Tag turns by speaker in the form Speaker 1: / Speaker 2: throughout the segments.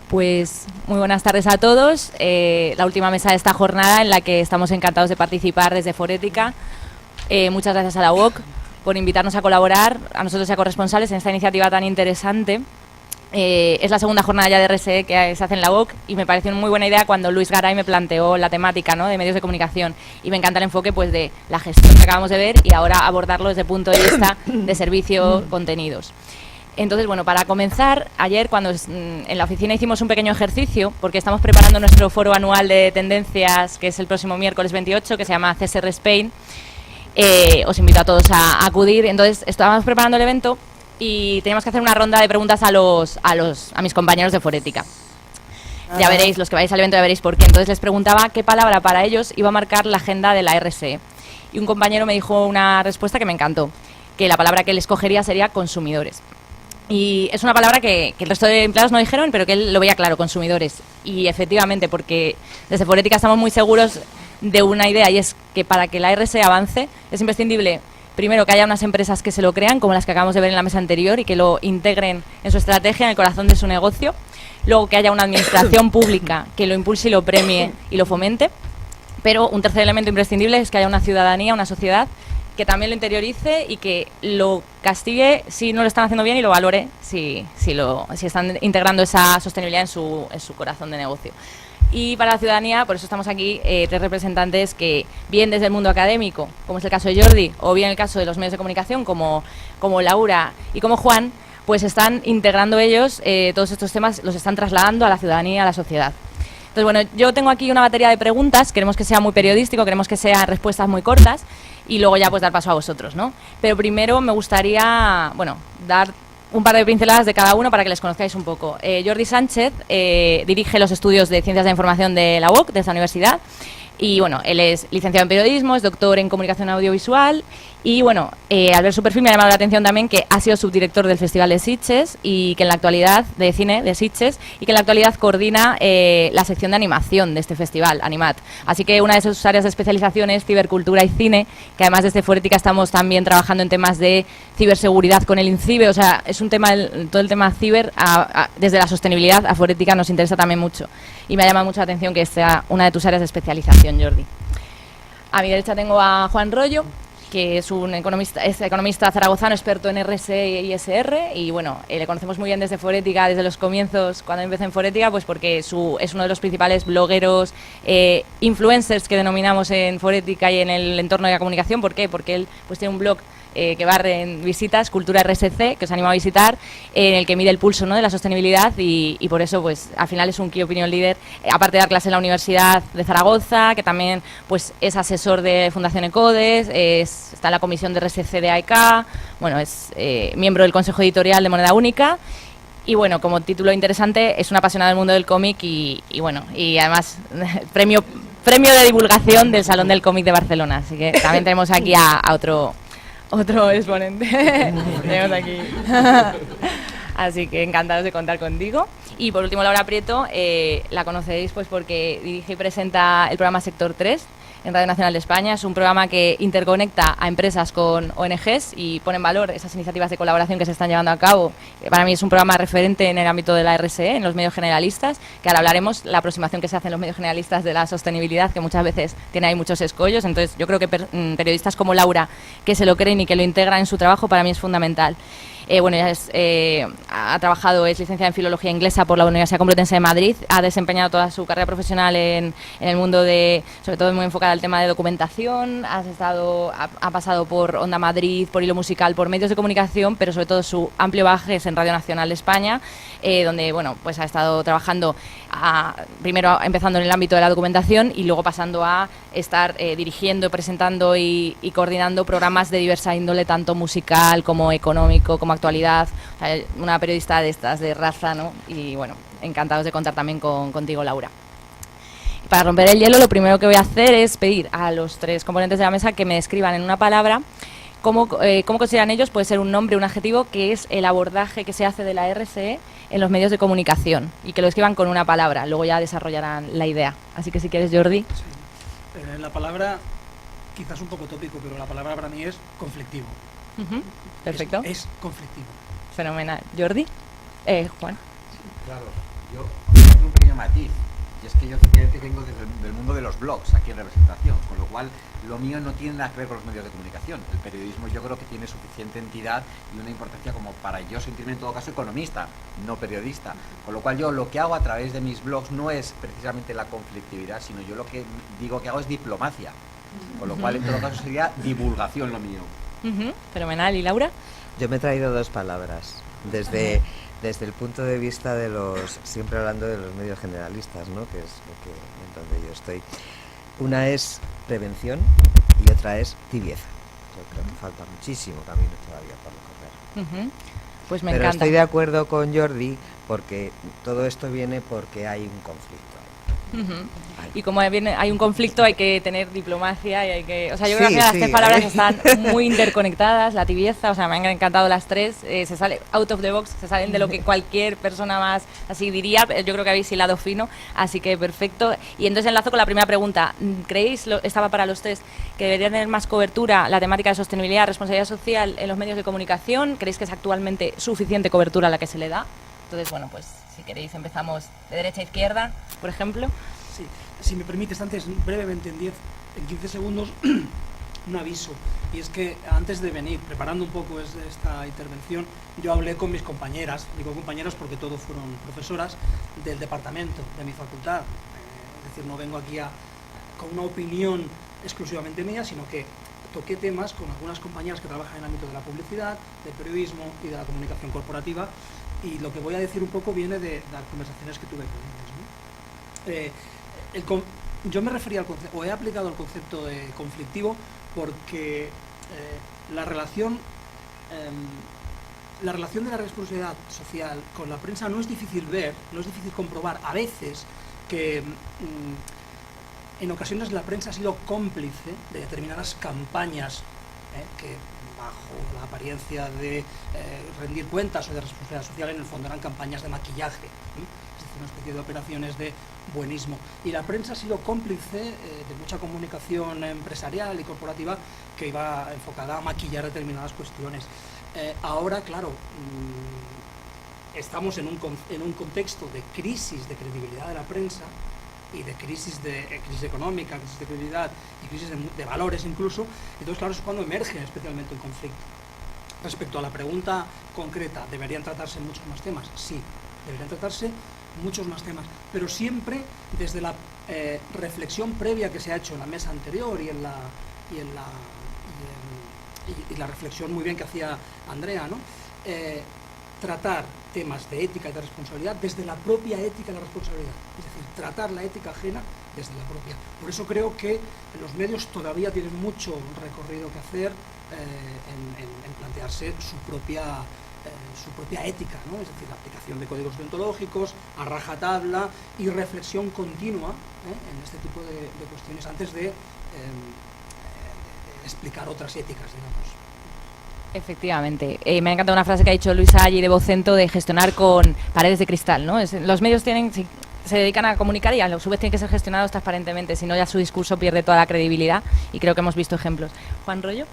Speaker 1: Pues muy buenas tardes a todos. La última mesa de esta jornada en la que estamos encantados de participar desde Forética. Muchas gracias a la UOC por invitarnos a colaborar, a nosotros y a corresponsales, en esta iniciativa tan interesante. Es la segunda jornada ya de RSE que se hace en la UOC y me pareció una muy buena idea cuando Luis Garay me planteó la temática, ¿no?, de medios de comunicación, y me encanta el enfoque pues de la gestión que acabamos de ver y ahora abordarlo desde el punto de vista de servicio, contenidos. Entonces, bueno, para comenzar, ayer cuando en la oficina hicimos un pequeño ejercicio, porque estamos preparando nuestro foro anual de tendencias, que es el próximo miércoles 28, que se llama CSR Spain. Os invito a todos a acudir. Entonces, estábamos preparando el evento y teníamos que hacer una ronda de preguntas a mis compañeros de Forética. Ya veréis, los que vais al evento ya veréis por qué. Entonces les preguntaba qué palabra para ellos iba a marcar la agenda de la RSE. Y un compañero me dijo una respuesta que me encantó, que la palabra que él escogería sería consumidores. Y es una palabra que el resto de empleados no dijeron, pero que él lo veía claro, consumidores. Y efectivamente, porque desde Forética estamos muy seguros de una idea, y es que para que la RSE avance es imprescindible, primero, que haya unas empresas que se lo crean, como las que acabamos de ver en la mesa anterior, y que lo integren en su estrategia, en el corazón de su negocio. Luego, que haya una administración pública que lo impulse y lo premie y lo fomente. Pero un tercer elemento imprescindible es que haya una ciudadanía, una sociedad, que también lo interiorice y que lo castigue si no lo están haciendo bien y lo valore si están integrando esa sostenibilidad en su corazón de negocio. Y para la ciudadanía, por eso estamos aquí, tres representantes que, bien desde el mundo académico, como es el caso de Jordi, o bien el caso de los medios de comunicación, como Laura y como Juan, pues están integrando ellos todos estos temas, los están trasladando a la ciudadanía, a la sociedad. Entonces, bueno, yo tengo aquí una batería de preguntas, queremos que sea muy periodístico, queremos que sean respuestas muy cortas, y luego ya pues dar paso a vosotros, ¿no? Pero primero me gustaría, bueno, dar un par de pinceladas de cada uno para que les conozcáis un poco. Jordi Sánchez dirige los estudios de Ciencias de la Información de la UOC, de esta universidad, y bueno, él es licenciado en periodismo, es doctor en comunicación audiovisual, y bueno, al ver su perfil me ha llamado la atención también que ha sido subdirector del Festival de Sitges y que en la actualidad, de cine de Sitges, y que en la actualidad coordina la sección de animación de este festival, Animat. Así que una de sus áreas de especialización es cibercultura y cine, que además desde Forética estamos también trabajando en temas de ciberseguridad con el INCIBE, o sea, es un tema, todo el tema ciber, desde la sostenibilidad a Forética nos interesa también mucho. Y me ha llamado mucho la atención que sea una de tus áreas de especialización, Jordi. A mi derecha tengo a Juan Rollo, que es economista zaragozano, experto en RSE y ISR, y bueno, le conocemos muy bien desde Forética, desde los comienzos, cuando empecé en Forética, pues porque es uno de los principales blogueros, influencers que denominamos en Forética y en el entorno de la comunicación. ¿Por qué? Porque él pues tiene un blog que barre en visitas, Cultura RSC, que os animo a visitar, en el que mide el pulso, ¿no?, de la sostenibilidad, y por eso pues al final es un Key Opinion Leader, aparte de dar clase en la Universidad de Zaragoza, que también pues es asesor de Fundación Ecodes, está en la comisión de RSC de AEK, bueno, es miembro del Consejo Editorial de Moneda Única. Y bueno, como título interesante, es un apasionado del mundo del cómic y bueno, y además premio de divulgación del Salón del Cómic de Barcelona. Así que también tenemos aquí a otro exponente. Tenemos aquí. Así que encantados de contar contigo. Y por último, Laura Prieto, la conocéis pues porque dirige y presenta el programa Sector 3 en Radio Nacional de España. Es un programa que interconecta a empresas con ONGs y pone en valor esas iniciativas de colaboración que se están llevando a cabo. Para mí es un programa referente en el ámbito de la RSE, en los medios generalistas, que ahora hablaremos, la aproximación que se hace en los medios generalistas de la sostenibilidad, que muchas veces tiene ahí muchos escollos. Entonces yo creo que periodistas como Laura, que se lo creen y que lo integran en su trabajo, para mí es fundamental. Bueno, ella ha trabajado, es licenciada en Filología Inglesa por la Universidad Complutense de Madrid, ha desempeñado toda su carrera profesional en el mundo sobre todo muy enfocada al tema de documentación, ha pasado por Onda Madrid, por Hilo Musical, por medios de comunicación, pero sobre todo su amplio bagaje es en Radio Nacional de España, donde bueno, pues ha estado trabajando primero empezando en el ámbito de la documentación y luego pasando a estar dirigiendo, presentando y coordinando programas de diversa índole, tanto musical como económico, como actualidad. O sea, una periodista de estas, de raza, ¿no? Y bueno, encantados de contar también contigo, Laura. Para romper el hielo, lo primero que voy a hacer es pedir a los tres componentes de la mesa que me describan en una palabra cómo consideran ellos, puede ser un nombre, un adjetivo, que es el abordaje que se hace de la RSE en los medios de comunicación, y que lo escriban con una palabra, luego ya desarrollarán la idea. Así que si quieres, Jordi.
Speaker 2: Sí. La palabra, quizás un poco tópico, pero la palabra para mí es conflictivo.
Speaker 1: Perfecto.
Speaker 2: Es conflictivo.
Speaker 1: Fenomenal. Jordi. Juan.
Speaker 3: Claro, yo tengo un pequeño matiz, y es que yo efectivamente vengo del mundo de los blogs aquí en representación, con lo cual lo mío no tiene nada que ver con los medios de comunicación. El periodismo yo creo que tiene suficiente entidad y una importancia como para yo sentirme en todo caso economista, no periodista. Con lo cual yo lo que hago a través de mis blogs no es precisamente la conflictividad, sino yo lo que digo que hago es diplomacia. Con lo cual en todo caso sería divulgación lo mío.
Speaker 1: Fenomenal. ¿Y Laura?
Speaker 4: Yo me he traído dos palabras, desde el punto de vista de los, siempre hablando de los medios generalistas, ¿no? Que es en donde yo estoy. Una es prevención y otra es tibieza. Yo creo que falta muchísimo camino todavía por recorrer.
Speaker 1: Pues me
Speaker 4: Pero
Speaker 1: encanta.
Speaker 4: estoy de acuerdo con Jordi porque todo esto viene porque hay un conflicto.
Speaker 1: Y como hay un conflicto, hay que tener diplomacia y hay que... O sea, yo creo
Speaker 4: Sí,
Speaker 1: que las
Speaker 4: sí,
Speaker 1: tres palabras están muy interconectadas. La tibieza, o sea, me han encantado las tres. Se sale out of the box, se salen de lo que cualquier persona más así diría. Yo creo que habéis hilado fino, así que perfecto. Y entonces enlazo con la primera pregunta. ¿Creéis, estaba para los tres, que debería tener más cobertura la temática de sostenibilidad, responsabilidad social en los medios de comunicación? ¿Creéis que es actualmente suficiente cobertura la que se le da? Entonces, bueno, pues si queréis empezamos de derecha a izquierda, por ejemplo.
Speaker 2: Sí, si me permites, antes, brevemente, en 15 segundos, un aviso. Y es que antes de venir, preparando un poco esta intervención, yo hablé con mis compañeras, digo compañeras porque todos fueron profesoras del departamento de mi facultad. Es decir, no vengo aquí con una opinión exclusivamente mía, sino que toqué temas con algunas compañeras que trabajan en el ámbito de la publicidad, del periodismo y de la comunicación corporativa. Y lo que voy a decir un poco viene de las conversaciones que tuve con ellas, ¿no? Yo me refería al concepto, o he aplicado el concepto de conflictivo porque la relación de la responsabilidad social con la prensa no es difícil ver, no es difícil comprobar a veces que en ocasiones la prensa ha sido cómplice de determinadas campañas que bajo la apariencia de rendir cuentas o de responsabilidad social en el fondo eran campañas de maquillaje, es decir, una especie de operaciones de buenismo. Y la prensa ha sido cómplice de mucha comunicación empresarial y corporativa que iba enfocada a maquillar determinadas cuestiones. Ahora, claro, estamos en un contexto de crisis de credibilidad de la prensa y de crisis económica, crisis de credibilidad y crisis de valores incluso. Entonces, claro, es cuando emerge especialmente el conflicto. Respecto a la pregunta concreta, ¿deberían tratarse muchos más temas? Sí, deberían tratarse muchos más temas, pero siempre desde la reflexión previa que se ha hecho en la mesa anterior y la reflexión muy bien que hacía Andrea, ¿no? Tratar temas de ética y de responsabilidad desde la propia ética y la responsabilidad, es decir, tratar la ética ajena desde la propia. Por eso creo que los medios todavía tienen mucho recorrido que hacer en plantearse su propia ética, ¿no? Es decir, la aplicación de códigos deontológicos a rajatabla y reflexión continua en este tipo de cuestiones antes de explicar otras éticas, digamos.
Speaker 1: Efectivamente. Me ha encantado una frase que ha dicho Luisa allí de Vocento de gestionar con paredes de cristal, ¿no? Los medios se dedican a comunicar y a su vez tienen que ser gestionados transparentemente, si no ya su discurso pierde toda la credibilidad y creo que hemos visto ejemplos. Juan Rollo.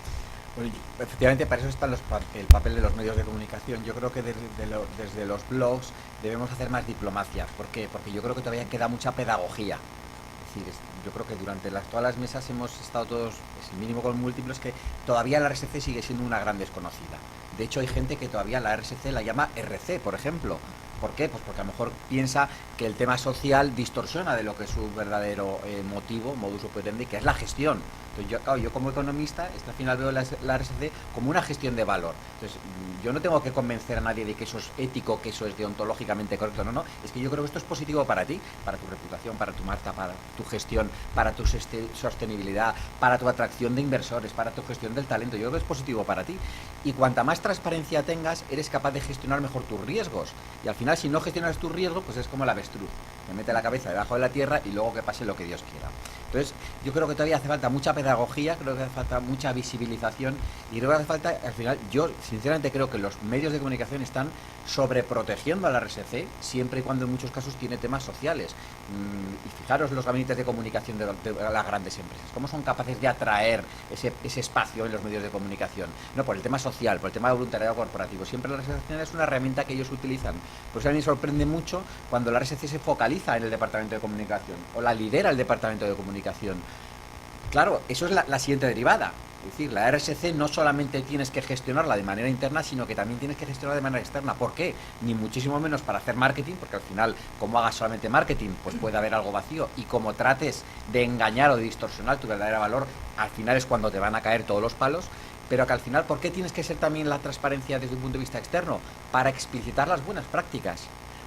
Speaker 3: Bueno, efectivamente, para eso está el papel de los medios de comunicación. Yo creo que desde los blogs debemos hacer más diplomacia. ¿Por qué? Porque yo creo que todavía queda mucha pedagogía. Es decir, yo creo que durante todas las mesas hemos estado todos, el mínimo con múltiplos, que todavía la RSC sigue siendo una gran desconocida. De hecho, hay gente que todavía la RSC la llama RC, por ejemplo. ¿Por qué? Pues porque a lo mejor piensa que el tema social distorsiona de lo que es su verdadero motivo, modus operandi, que es la gestión. Entonces yo como economista, al final veo la RSC como una gestión de valor. Entonces yo no tengo que convencer a nadie de que eso es ético, que eso es deontológicamente correcto. No, es que yo creo que esto es positivo para ti, para tu reputación, para tu marca, para tu gestión, para tu sostenibilidad, para tu atracción de inversores, para tu gestión del talento. Yo creo que es positivo para ti. Y cuanta más transparencia tengas, eres capaz de gestionar mejor tus riesgos. Y al final, si no gestionas tus riesgos, pues es como el avestruz. Me mete la cabeza debajo de la tierra y luego que pase lo que Dios quiera. Entonces, yo creo que todavía hace falta mucha pedagogía, creo que hace falta mucha visibilización y creo que hace falta, al final, yo sinceramente creo que los medios de comunicación están sobreprotegiendo a la RSC siempre y cuando en muchos casos tiene temas sociales. Y fijaros los gabinetes de comunicación de las grandes empresas, cómo son capaces de atraer ese espacio en los medios de comunicación. No por el tema social, por el tema de voluntariado corporativo. Siempre la RSC es una herramienta que ellos utilizan. Pues a mí me sorprende mucho cuando la RSC se focaliza en el departamento de comunicación o la lidera el departamento de comunicación. Claro, eso es la siguiente derivada. Es decir, la RSC no solamente tienes que gestionarla de manera interna, sino que también tienes que gestionarla de manera externa. ¿Por qué? Ni muchísimo menos para hacer marketing, porque al final, como hagas solamente marketing, pues puede haber algo vacío. Y como trates de engañar o de distorsionar tu verdadero valor, al final es cuando te van a caer todos los palos. Pero que al final, ¿por qué tienes que ser también la transparencia desde un punto de vista externo? Para explicitar las buenas prácticas,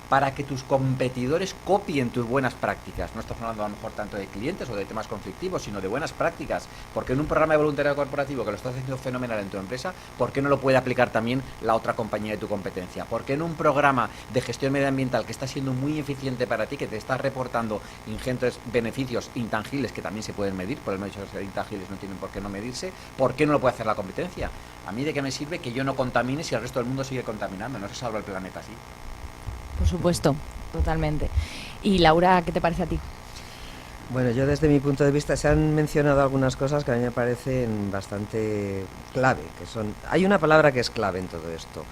Speaker 3: para que tus competidores copien tus buenas prácticas. No estamos hablando a lo mejor tanto de clientes o de temas conflictivos, sino de buenas prácticas. Porque en un programa de voluntariado corporativo que lo estás haciendo fenomenal en tu empresa, ¿por qué no lo puede aplicar también la otra compañía de tu competencia? ¿Por qué en un programa de gestión medioambiental que está siendo muy eficiente para ti, que te está reportando ingentes beneficios intangibles que también se pueden medir, por el hecho de ser intangibles no tienen por qué no medirse, ¿por qué no lo puede hacer la competencia? ¿A mí de qué me sirve que yo no contamine si el resto del mundo sigue contaminando? No se salva el planeta así.
Speaker 1: Por supuesto, totalmente. Y Laura, ¿qué te parece a ti?
Speaker 4: Bueno, yo desde mi punto de vista se han mencionado algunas cosas que a mí me parecen bastante clave, que son, hay una palabra que es clave en todo esto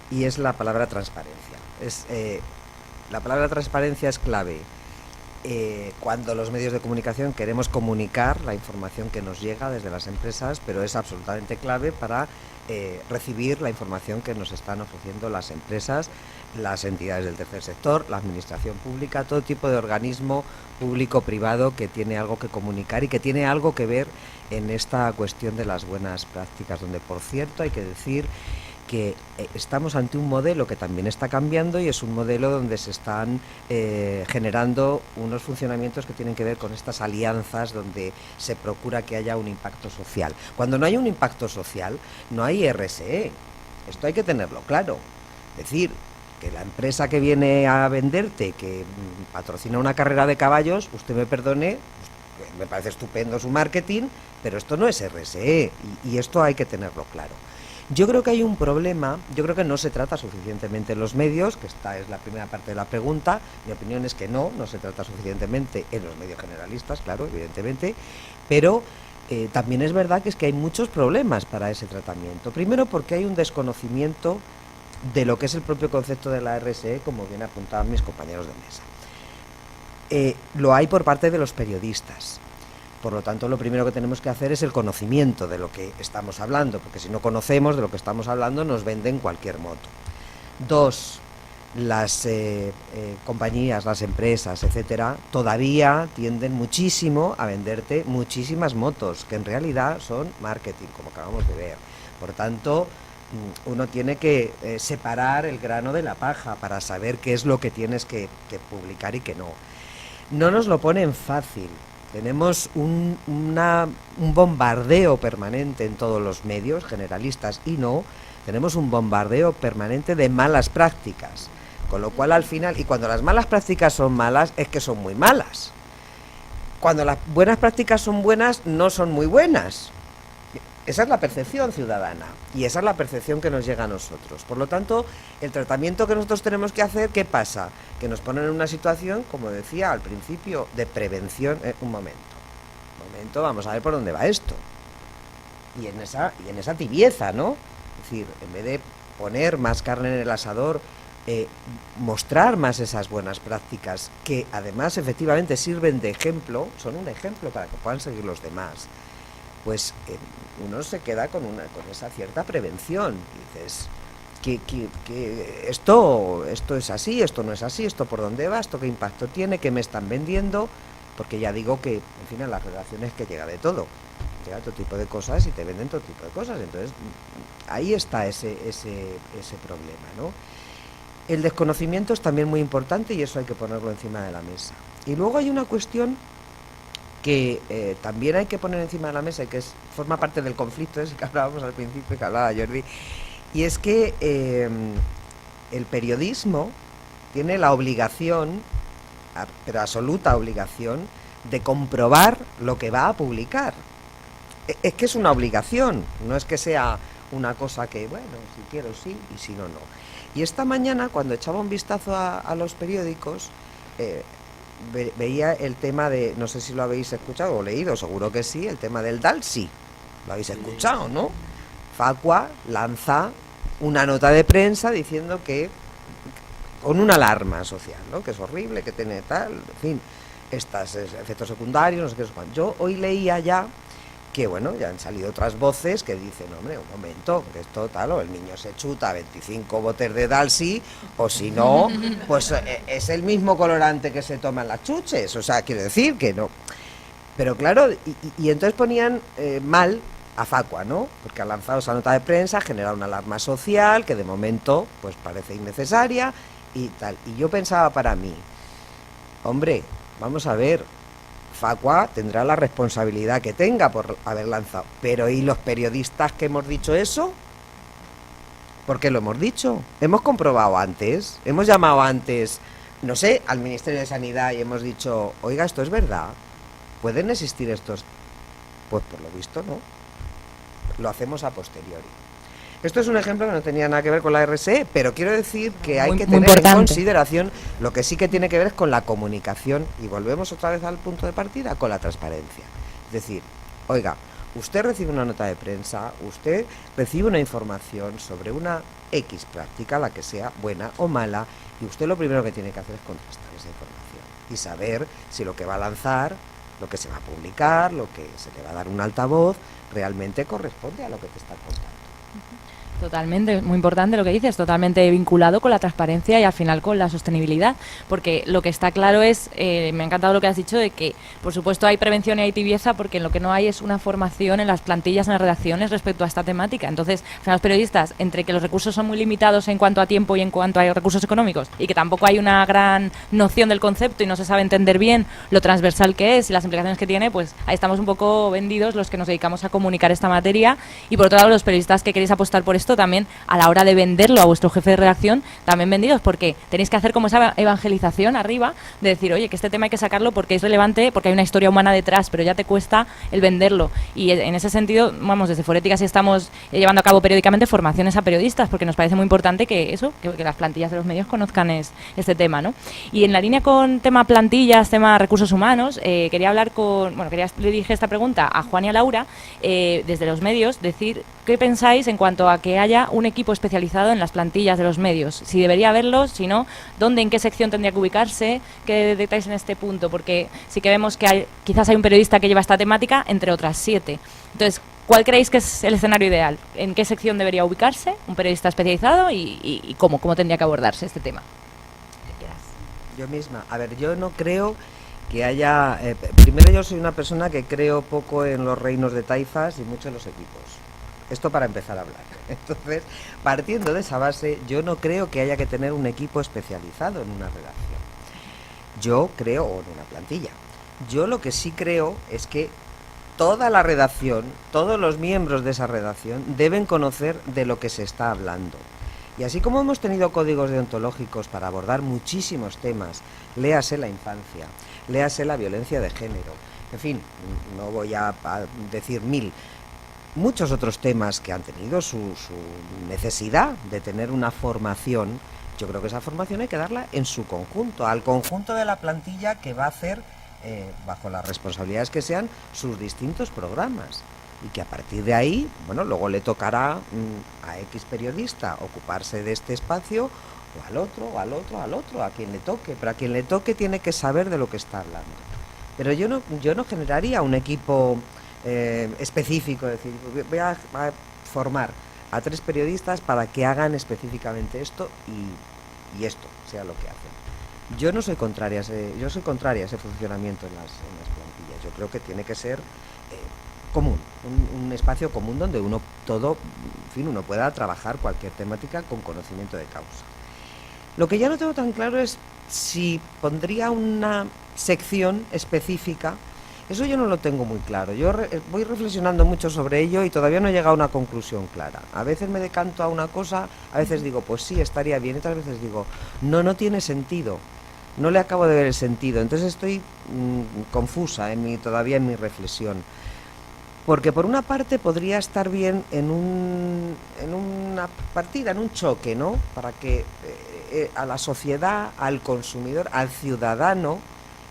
Speaker 4: y es la palabra transparencia. La palabra transparencia es clave cuando los medios de comunicación queremos comunicar la información que nos llega desde las empresas, pero es absolutamente clave para recibir la información que nos están ofreciendo las empresas, las entidades del tercer sector, la administración pública, todo tipo de organismo público-privado que tiene algo que comunicar y que tiene algo que ver en esta cuestión de las buenas prácticas, donde, por cierto, hay que decir que estamos ante un modelo que también está cambiando y es un modelo donde se están generando unos funcionamientos que tienen que ver con estas alianzas donde se procura que haya un impacto social. Cuando no hay un impacto social, no hay RSE. Esto hay que tenerlo claro. Es decir, que la empresa que viene a venderte, que patrocina una carrera de caballos, usted me perdone, me parece estupendo su marketing, pero esto no es RSE y esto hay que tenerlo claro. Yo creo que hay un problema, yo creo que no se trata suficientemente en los medios, que esta es la primera parte de la pregunta. Mi opinión es que no se trata suficientemente en los medios generalistas, claro, evidentemente, pero también es verdad que hay muchos problemas para ese tratamiento. Primero porque hay un desconocimiento de lo que es el propio concepto de la RSE, como bien apuntaban mis compañeros de mesa. Lo hay por parte de los periodistas. Por lo tanto, lo primero que tenemos que hacer es el conocimiento de lo que estamos hablando, porque si no conocemos de lo que estamos hablando, nos venden cualquier moto. Dos, las compañías, las empresas, etcétera, todavía tienden muchísimo a venderte muchísimas motos, que en realidad son marketing, como acabamos de ver. Por tanto, uno tiene que separar el grano de la paja para saber qué es lo que tienes que publicar y qué no. No nos lo ponen fácil. Tenemos un bombardeo permanente en todos los medios, generalistas y no, tenemos un bombardeo permanente de malas prácticas, con lo cual al final, y cuando las malas prácticas son malas, es que son muy malas. Cuando las buenas prácticas son buenas, no son muy buenas. Esa es la percepción ciudadana y esa es la percepción que nos llega a nosotros. Por lo tanto, el tratamiento que nosotros tenemos que hacer, ¿qué pasa? Que nos ponen en una situación, como decía al principio, de prevención. Un momento, vamos a ver por dónde va esto. Y en esa tibieza, ¿no? Es decir, en vez de poner más carne en el asador, mostrar más esas buenas prácticas que además efectivamente sirven de ejemplo, son un ejemplo para que puedan seguir los demás. Pues uno se queda con esa cierta prevención. Y dices, que esto es así, esto no es así, esto por dónde va, esto qué impacto tiene, qué me están vendiendo, porque ya digo que, en fin, en las relaciones que llega de todo. Llega todo tipo de cosas y te venden todo tipo de cosas. Entonces, ahí está ese problema, ¿no? El desconocimiento es también muy importante y eso hay que ponerlo encima de la mesa. Y luego hay una cuestión que también hay que poner encima de la mesa y que forma parte del conflicto ese que hablábamos al principio, que hablaba Jordi, y es que el periodismo tiene la obligación, pero absoluta obligación, de comprobar lo que va a publicar. Es que es una obligación, no es que sea una cosa que, bueno, si quiero sí y si no, no. Y esta mañana, cuando echaba un vistazo a los periódicos, veía el tema de, no sé si lo habéis escuchado o leído, seguro que sí, el tema del DALSI. Lo habéis escuchado, ¿no? Facua lanza una nota de prensa diciendo que, con una alarma social, ¿no? Que es horrible, que tiene tal, en fin, estos efectos secundarios, no sé qué, no sé cuánto. Yo hoy leía ya que, bueno, ya han salido otras voces que dicen, hombre, un momento, que esto tal, o el niño se chuta 25 botes de Dalsi, o si no, pues es el mismo colorante que se toman las chuches, o sea, quiero decir que no. Pero claro, y entonces ponían mal a Facua, ¿no? Porque ha lanzado esa nota de prensa, ha generado una alarma social que de momento pues parece innecesaria y tal. Y yo pensaba para mí, hombre, vamos a ver, Facua tendrá la responsabilidad que tenga por haber lanzado, pero ¿y los periodistas que hemos dicho eso? ¿Por qué lo hemos dicho? Hemos comprobado antes, hemos llamado antes, no sé, al Ministerio de Sanidad y hemos dicho, oiga, ¿esto es verdad? ¿Pueden existir estos? Pues por lo visto no. Lo hacemos a posteriori. Esto es un ejemplo que no tenía nada que ver con la RSE, pero quiero decir que hay que tener en consideración lo que sí que tiene que ver es con la comunicación, y volvemos otra vez al punto de partida, con la transparencia. Es decir, oiga, usted recibe una nota de prensa, usted recibe una información sobre una X práctica, la que sea buena o mala, y usted lo primero que tiene que hacer es contrastar esa información y saber si lo que va a lanzar, lo que se va a publicar, lo que se le va a dar un altavoz, realmente corresponde a lo que te está contando.
Speaker 1: Totalmente, muy importante lo que dices, totalmente vinculado con la transparencia y al final con la sostenibilidad, porque lo que está claro es, me ha encantado lo que has dicho, de que por supuesto hay prevención y hay tibieza, porque lo que no hay es una formación en las plantillas, en las redacciones respecto a esta temática. Entonces, al final los periodistas, entre que los recursos son muy limitados en cuanto a tiempo y en cuanto a recursos económicos, y que tampoco hay una gran noción del concepto y no se sabe entender bien lo transversal que es y las implicaciones que tiene, pues ahí estamos un poco vendidos los que nos dedicamos a comunicar esta materia. Y por otro lado, los periodistas que queréis apostar por esto, también a la hora de venderlo a vuestro jefe de redacción, también vendidos, porque tenéis que hacer como esa evangelización arriba, de decir, oye, que este tema hay que sacarlo porque es relevante, porque hay una historia humana detrás, pero ya te cuesta el venderlo. Y en ese sentido, vamos, desde Forética sí estamos llevando a cabo periódicamente formaciones a periodistas, porque nos parece muy importante que eso, que las plantillas de los medios conozcan este tema, ¿no? Y en la línea con tema plantillas, tema recursos humanos, quería hablar le dije esta pregunta a Juan y a Laura, desde los medios, decir qué pensáis en cuanto a que haya un equipo especializado en las plantillas de los medios, si debería haberlo, si no, dónde, en qué sección tendría que ubicarse, qué detalles en este punto, porque sí que vemos que quizás hay un periodista que lleva esta temática, entre otras 7. Entonces, ¿cuál creéis que es el escenario ideal? ¿En qué sección debería ubicarse un periodista especializado y cómo tendría que abordarse este tema?
Speaker 4: Yo misma, a ver, yo no creo que haya... primero, yo soy una persona que creo poco en los reinos de taifas y mucho en los equipos. Esto para empezar a hablar. Entonces, partiendo de esa base, yo no creo que haya que tener un equipo especializado en una redacción. Yo creo, o en una plantilla. Yo lo que sí creo es que toda la redacción, todos los miembros de esa redacción deben conocer de lo que se está hablando. Y así como hemos tenido códigos deontológicos para abordar muchísimos temas, léase la infancia, léase la violencia de género, en fin, no voy a decir muchos otros temas que han tenido su necesidad de tener una formación. Yo creo que esa formación hay que darla en su conjunto, al conjunto de la plantilla que va a hacer, bajo las responsabilidades que sean, sus distintos programas. Y que a partir de ahí, bueno, luego le tocará a X periodista ocuparse de este espacio, o al otro, o al otro, al otro, a quien le toque. Pero a quien le toque tiene que saber de lo que está hablando. Pero yo no generaría un equipo específico, es decir, voy a formar a 3 periodistas para que hagan específicamente esto y esto sea lo que hacen. Yo soy contraria a ese funcionamiento en las plantillas. Yo creo que tiene que ser común, un espacio común donde uno pueda trabajar cualquier temática con conocimiento de causa. Lo que ya no tengo tan claro es si pondría una sección específica. Eso yo no lo tengo muy claro. Yo voy reflexionando mucho sobre ello y todavía no he llegado a una conclusión clara. A veces me decanto a una cosa, a veces digo, pues sí, estaría bien, y otras veces digo, no tiene sentido. no le acabo de ver el sentido. Entonces estoy confusa todavía en mi reflexión. Porque por una parte podría estar bien en una partida, en un choque, ¿no? Para que a la sociedad, al consumidor, al ciudadano,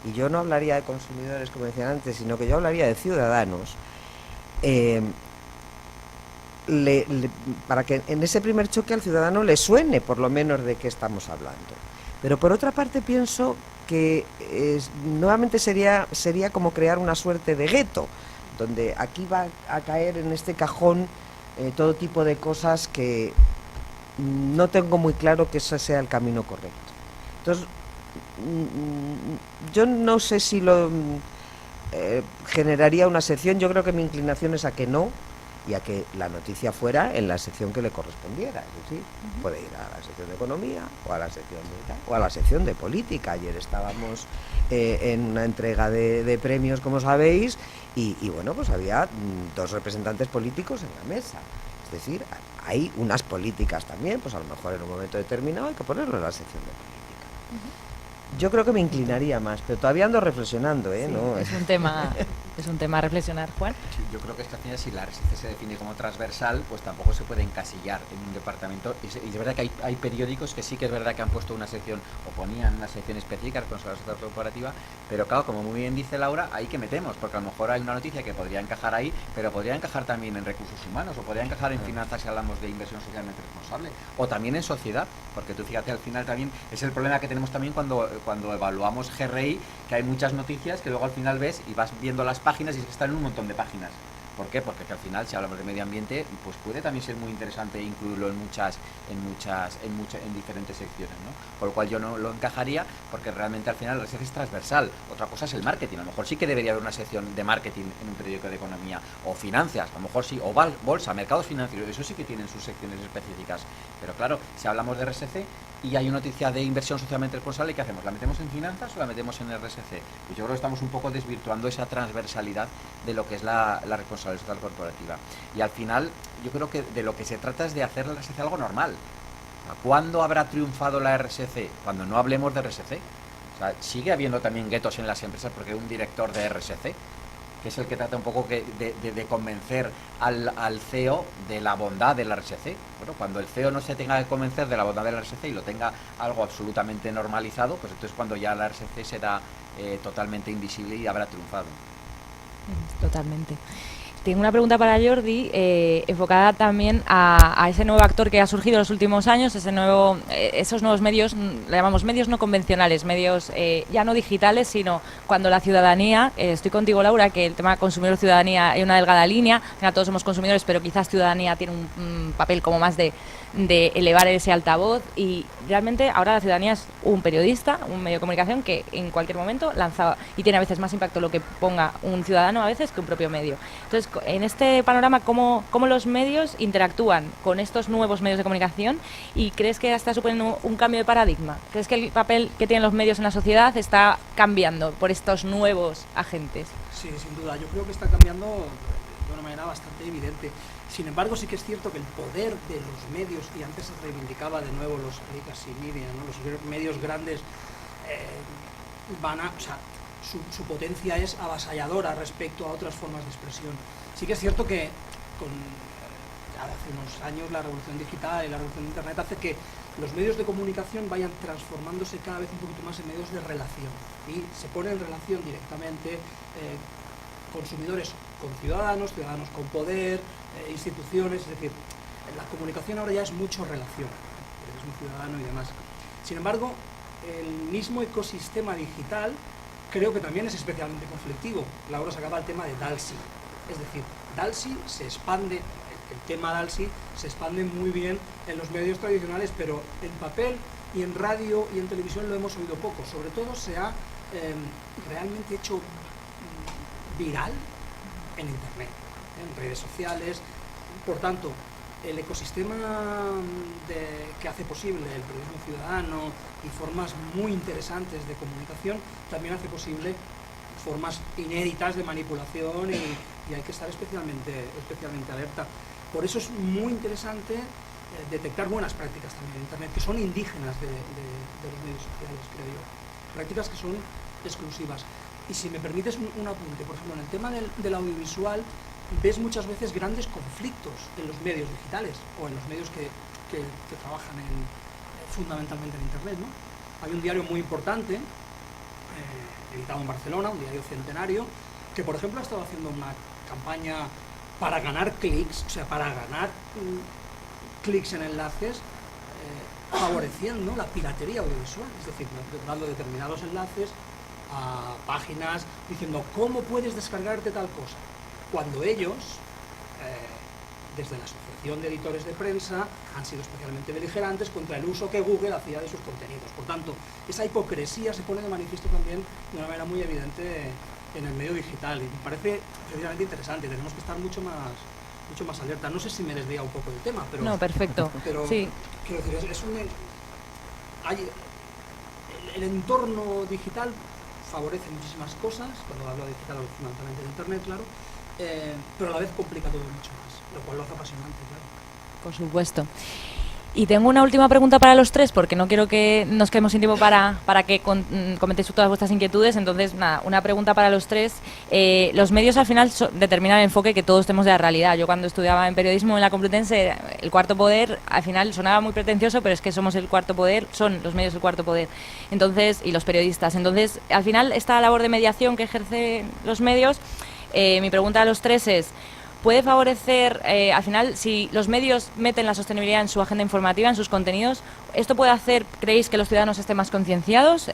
Speaker 4: y yo no hablaría de consumidores como decían antes, sino que yo hablaría de ciudadanos, para que en ese primer choque al ciudadano le suene por lo menos de qué estamos hablando. Pero por otra parte pienso que nuevamente sería como crear una suerte de gueto, donde aquí va a caer en este cajón todo tipo de cosas que no tengo muy claro que ese sea el camino correcto. Entonces, yo no sé si lo generaría una sección. Yo creo que mi inclinación es a que no, y a que la noticia fuera en la sección que le correspondiera. Es decir, puede ir a la sección de economía o a la sección de, o a la sección de política. Ayer estábamos en una entrega de premios, como sabéis, y bueno, pues había dos representantes políticos en la mesa. Es decir, hay unas políticas también, pues a lo mejor en un momento determinado hay que ponerlo en la sección de política. Yo creo que me inclinaría más, pero todavía ando reflexionando, ¿eh?
Speaker 1: Sí,
Speaker 4: ¿no?
Speaker 1: es un tema a reflexionar, Juan.
Speaker 3: Sí, yo creo que esta final, si la RSC se define como transversal, pues tampoco se puede encasillar en un departamento. Y es verdad que hay periódicos que sí que es verdad que han puesto una sección, o ponían una sección específica con la sociedad corporativa, pero claro, como muy bien dice Laura, ahí que metemos, porque a lo mejor hay una noticia que podría encajar ahí, pero podría encajar también en recursos humanos, o podría encajar en finanzas si hablamos de inversión socialmente responsable, o también en sociedad, porque tú fíjate, al final también es el problema que tenemos también cuando evaluamos GRI, que hay muchas noticias que luego al final ves y vas viendo las páginas y es que están en un montón de páginas. ¿Por qué? Porque al final, si hablamos de medio ambiente, pues puede también ser muy interesante incluirlo en diferentes secciones, ¿no? Por lo cual yo no lo encajaría, porque realmente al final la RSC es transversal. Otra cosa es el marketing. A lo mejor sí que debería haber una sección de marketing en un periódico de economía, o finanzas, a lo mejor sí, o bolsa, mercados financieros, eso sí que tienen sus secciones específicas. Pero claro, si hablamos de RSC y hay una noticia de inversión socialmente responsable, ¿qué hacemos? ¿La metemos en finanzas o la metemos en RSC? Pues yo creo que estamos un poco desvirtuando esa transversalidad de lo que es la responsabilidad social corporativa. Y al final, yo creo que de lo que se trata es de hacer la RSC algo normal. ¿Cuándo habrá triunfado la RSC? Cuando no hablemos de RSC. O sea, sigue habiendo también guetos en las empresas, porque un director de RSC, que es el que trata un poco de convencer al CEO de la bondad de la RSC. Bueno, cuando el CEO no se tenga que convencer de la bondad de la RSC y lo tenga algo absolutamente normalizado, pues entonces cuando ya la RSC será totalmente invisible y habrá triunfado.
Speaker 1: Totalmente. Tengo una pregunta para Jordi, enfocada también a ese nuevo actor que ha surgido en los últimos años, esos nuevos medios, le llamamos medios no convencionales, medios ya no digitales, sino cuando la ciudadanía, estoy contigo Laura, que el tema consumidor-ciudadanía hay una delgada línea, todos somos consumidores, pero quizás ciudadanía tiene un papel como más de elevar ese altavoz, y realmente ahora la ciudadanía es un periodista, un medio de comunicación que en cualquier momento lanza, y tiene a veces más impacto lo que ponga un ciudadano a veces que un propio medio. Entonces, en este panorama, ¿cómo los medios interactúan con estos nuevos medios de comunicación? ¿Y crees que está suponiendo un cambio de paradigma? ¿Crees que el papel que tienen los medios en la sociedad está cambiando por estos nuevos agentes?
Speaker 2: Sí, sin duda. Yo creo que está cambiando de una manera bastante evidente. Sin embargo, sí que es cierto que el poder de los medios, y antes se reivindicaba de nuevo los legacy media, ¿no? Los medios grandes, su potencia es avasalladora respecto a otras formas de expresión. Sí que es cierto que hace unos años la revolución digital y la revolución de Internet hace que los medios de comunicación vayan transformándose cada vez un poquito más en medios de relación, y se pone en relación directamente consumidores con ciudadanos, ciudadanos con poder, instituciones, es decir, la comunicación ahora ya es mucho relación, eres un ciudadano y demás. Sin embargo, el mismo ecosistema digital creo que también es especialmente conflictivo. Laura sacaba el tema de DALSI, es decir, DALSI se expande, el tema DALSI se expande muy bien en los medios tradicionales, pero en papel y en radio y en televisión lo hemos oído poco. Sobre todo se ha realmente hecho viral en Internet, en redes sociales. Por tanto, el ecosistema que hace posible el periodismo ciudadano y formas muy interesantes de comunicación también hace posible formas inéditas de manipulación, y hay que estar especialmente alerta. Por eso es muy interesante detectar buenas prácticas también en Internet, que son indígenas de los medios sociales, creo yo. prácticas que son exclusivas. Y si me permites un apunte, por ejemplo, en el tema del audiovisual, ves muchas veces grandes conflictos en los medios digitales o en los medios que trabajan fundamentalmente en Internet, ¿no? Hay un diario muy importante, editado en Barcelona, un diario centenario, que por ejemplo ha estado haciendo una campaña para ganar clics, o sea, para ganar clics en enlaces, favoreciendo la piratería audiovisual, es decir, dando determinados enlaces a páginas diciendo cómo puedes descargarte tal cosa, cuando ellos, desde la Asociación de Editores de Prensa, han sido especialmente beligerantes contra el uso que Google hacía de sus contenidos. Por tanto, esa hipocresía se pone de manifiesto también de una manera muy evidente en el medio digital, y me parece precisamente interesante. Tenemos que estar mucho más alerta. No sé si me desvía un poco del tema, pero...
Speaker 1: No, perfecto.
Speaker 2: Pero,
Speaker 1: sí.
Speaker 2: Quiero decir, el entorno digital favorece muchísimas cosas, cuando hablo de digital hablo fundamentalmente de Internet, claro, pero a la vez complica todo mucho más, lo cual lo hace apasionante, claro.
Speaker 1: Por supuesto. Y tengo una última pregunta para los tres, porque no quiero que nos quedemos sin tiempo para que comentéis todas vuestras inquietudes. Entonces, nada, una pregunta para los tres. Los medios al final determinan el enfoque que todos tenemos de la realidad. Yo cuando estudiaba en periodismo en la Complutense, el cuarto poder, al final sonaba muy pretencioso, pero es que somos el cuarto poder, son los medios el cuarto poder. Entonces, y los periodistas. Entonces, al final, esta labor de mediación que ejercen los medios, mi pregunta a los tres es: ¿puede favorecer, al final, si los medios meten la sostenibilidad en su agenda informativa, en sus contenidos, esto puede hacer, creéis, que los ciudadanos estén más concienciados?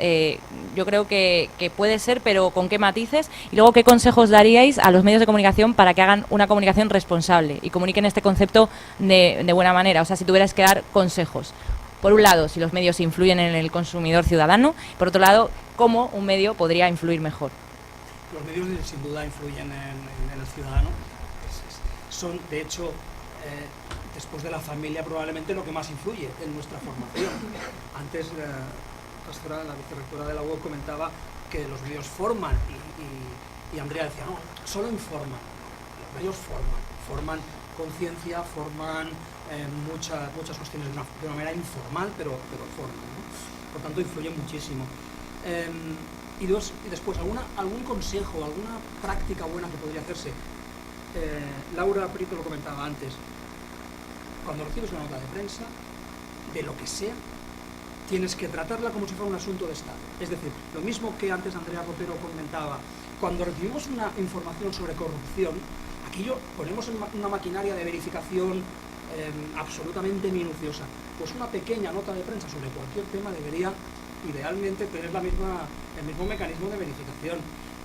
Speaker 1: Yo creo que puede ser, pero ¿con qué matices? Y luego, ¿qué consejos daríais a los medios de comunicación para que hagan una comunicación responsable y comuniquen este concepto de buena manera? O sea, si tuvierais que dar consejos. Por un lado, si los medios influyen en el consumidor ciudadano. Por otro lado, ¿cómo un medio podría influir mejor?
Speaker 2: Los medios sin duda influyen en el ciudadano. Son, de hecho, después de la familia, probablemente lo que más influye en nuestra formación. Antes, la vicerrectora de la UOC comentaba que los medios forman, y Andrea decía, no, solo informan. Los medios forman conciencia, forman muchas cuestiones de una manera informal, pero forman, ¿no? Por tanto, influyen muchísimo. Y después, algún consejo, alguna práctica buena que podría hacerse. Laura Prieto lo comentaba antes, cuando recibes una nota de prensa, de lo que sea, tienes que tratarla como si fuera un asunto de Estado. Es decir, lo mismo que antes Andrea Rotero comentaba, cuando recibimos una información sobre corrupción, aquí ponemos una maquinaria de verificación absolutamente minuciosa. Pues una pequeña nota de prensa sobre cualquier tema debería idealmente tener el mismo mecanismo de verificación,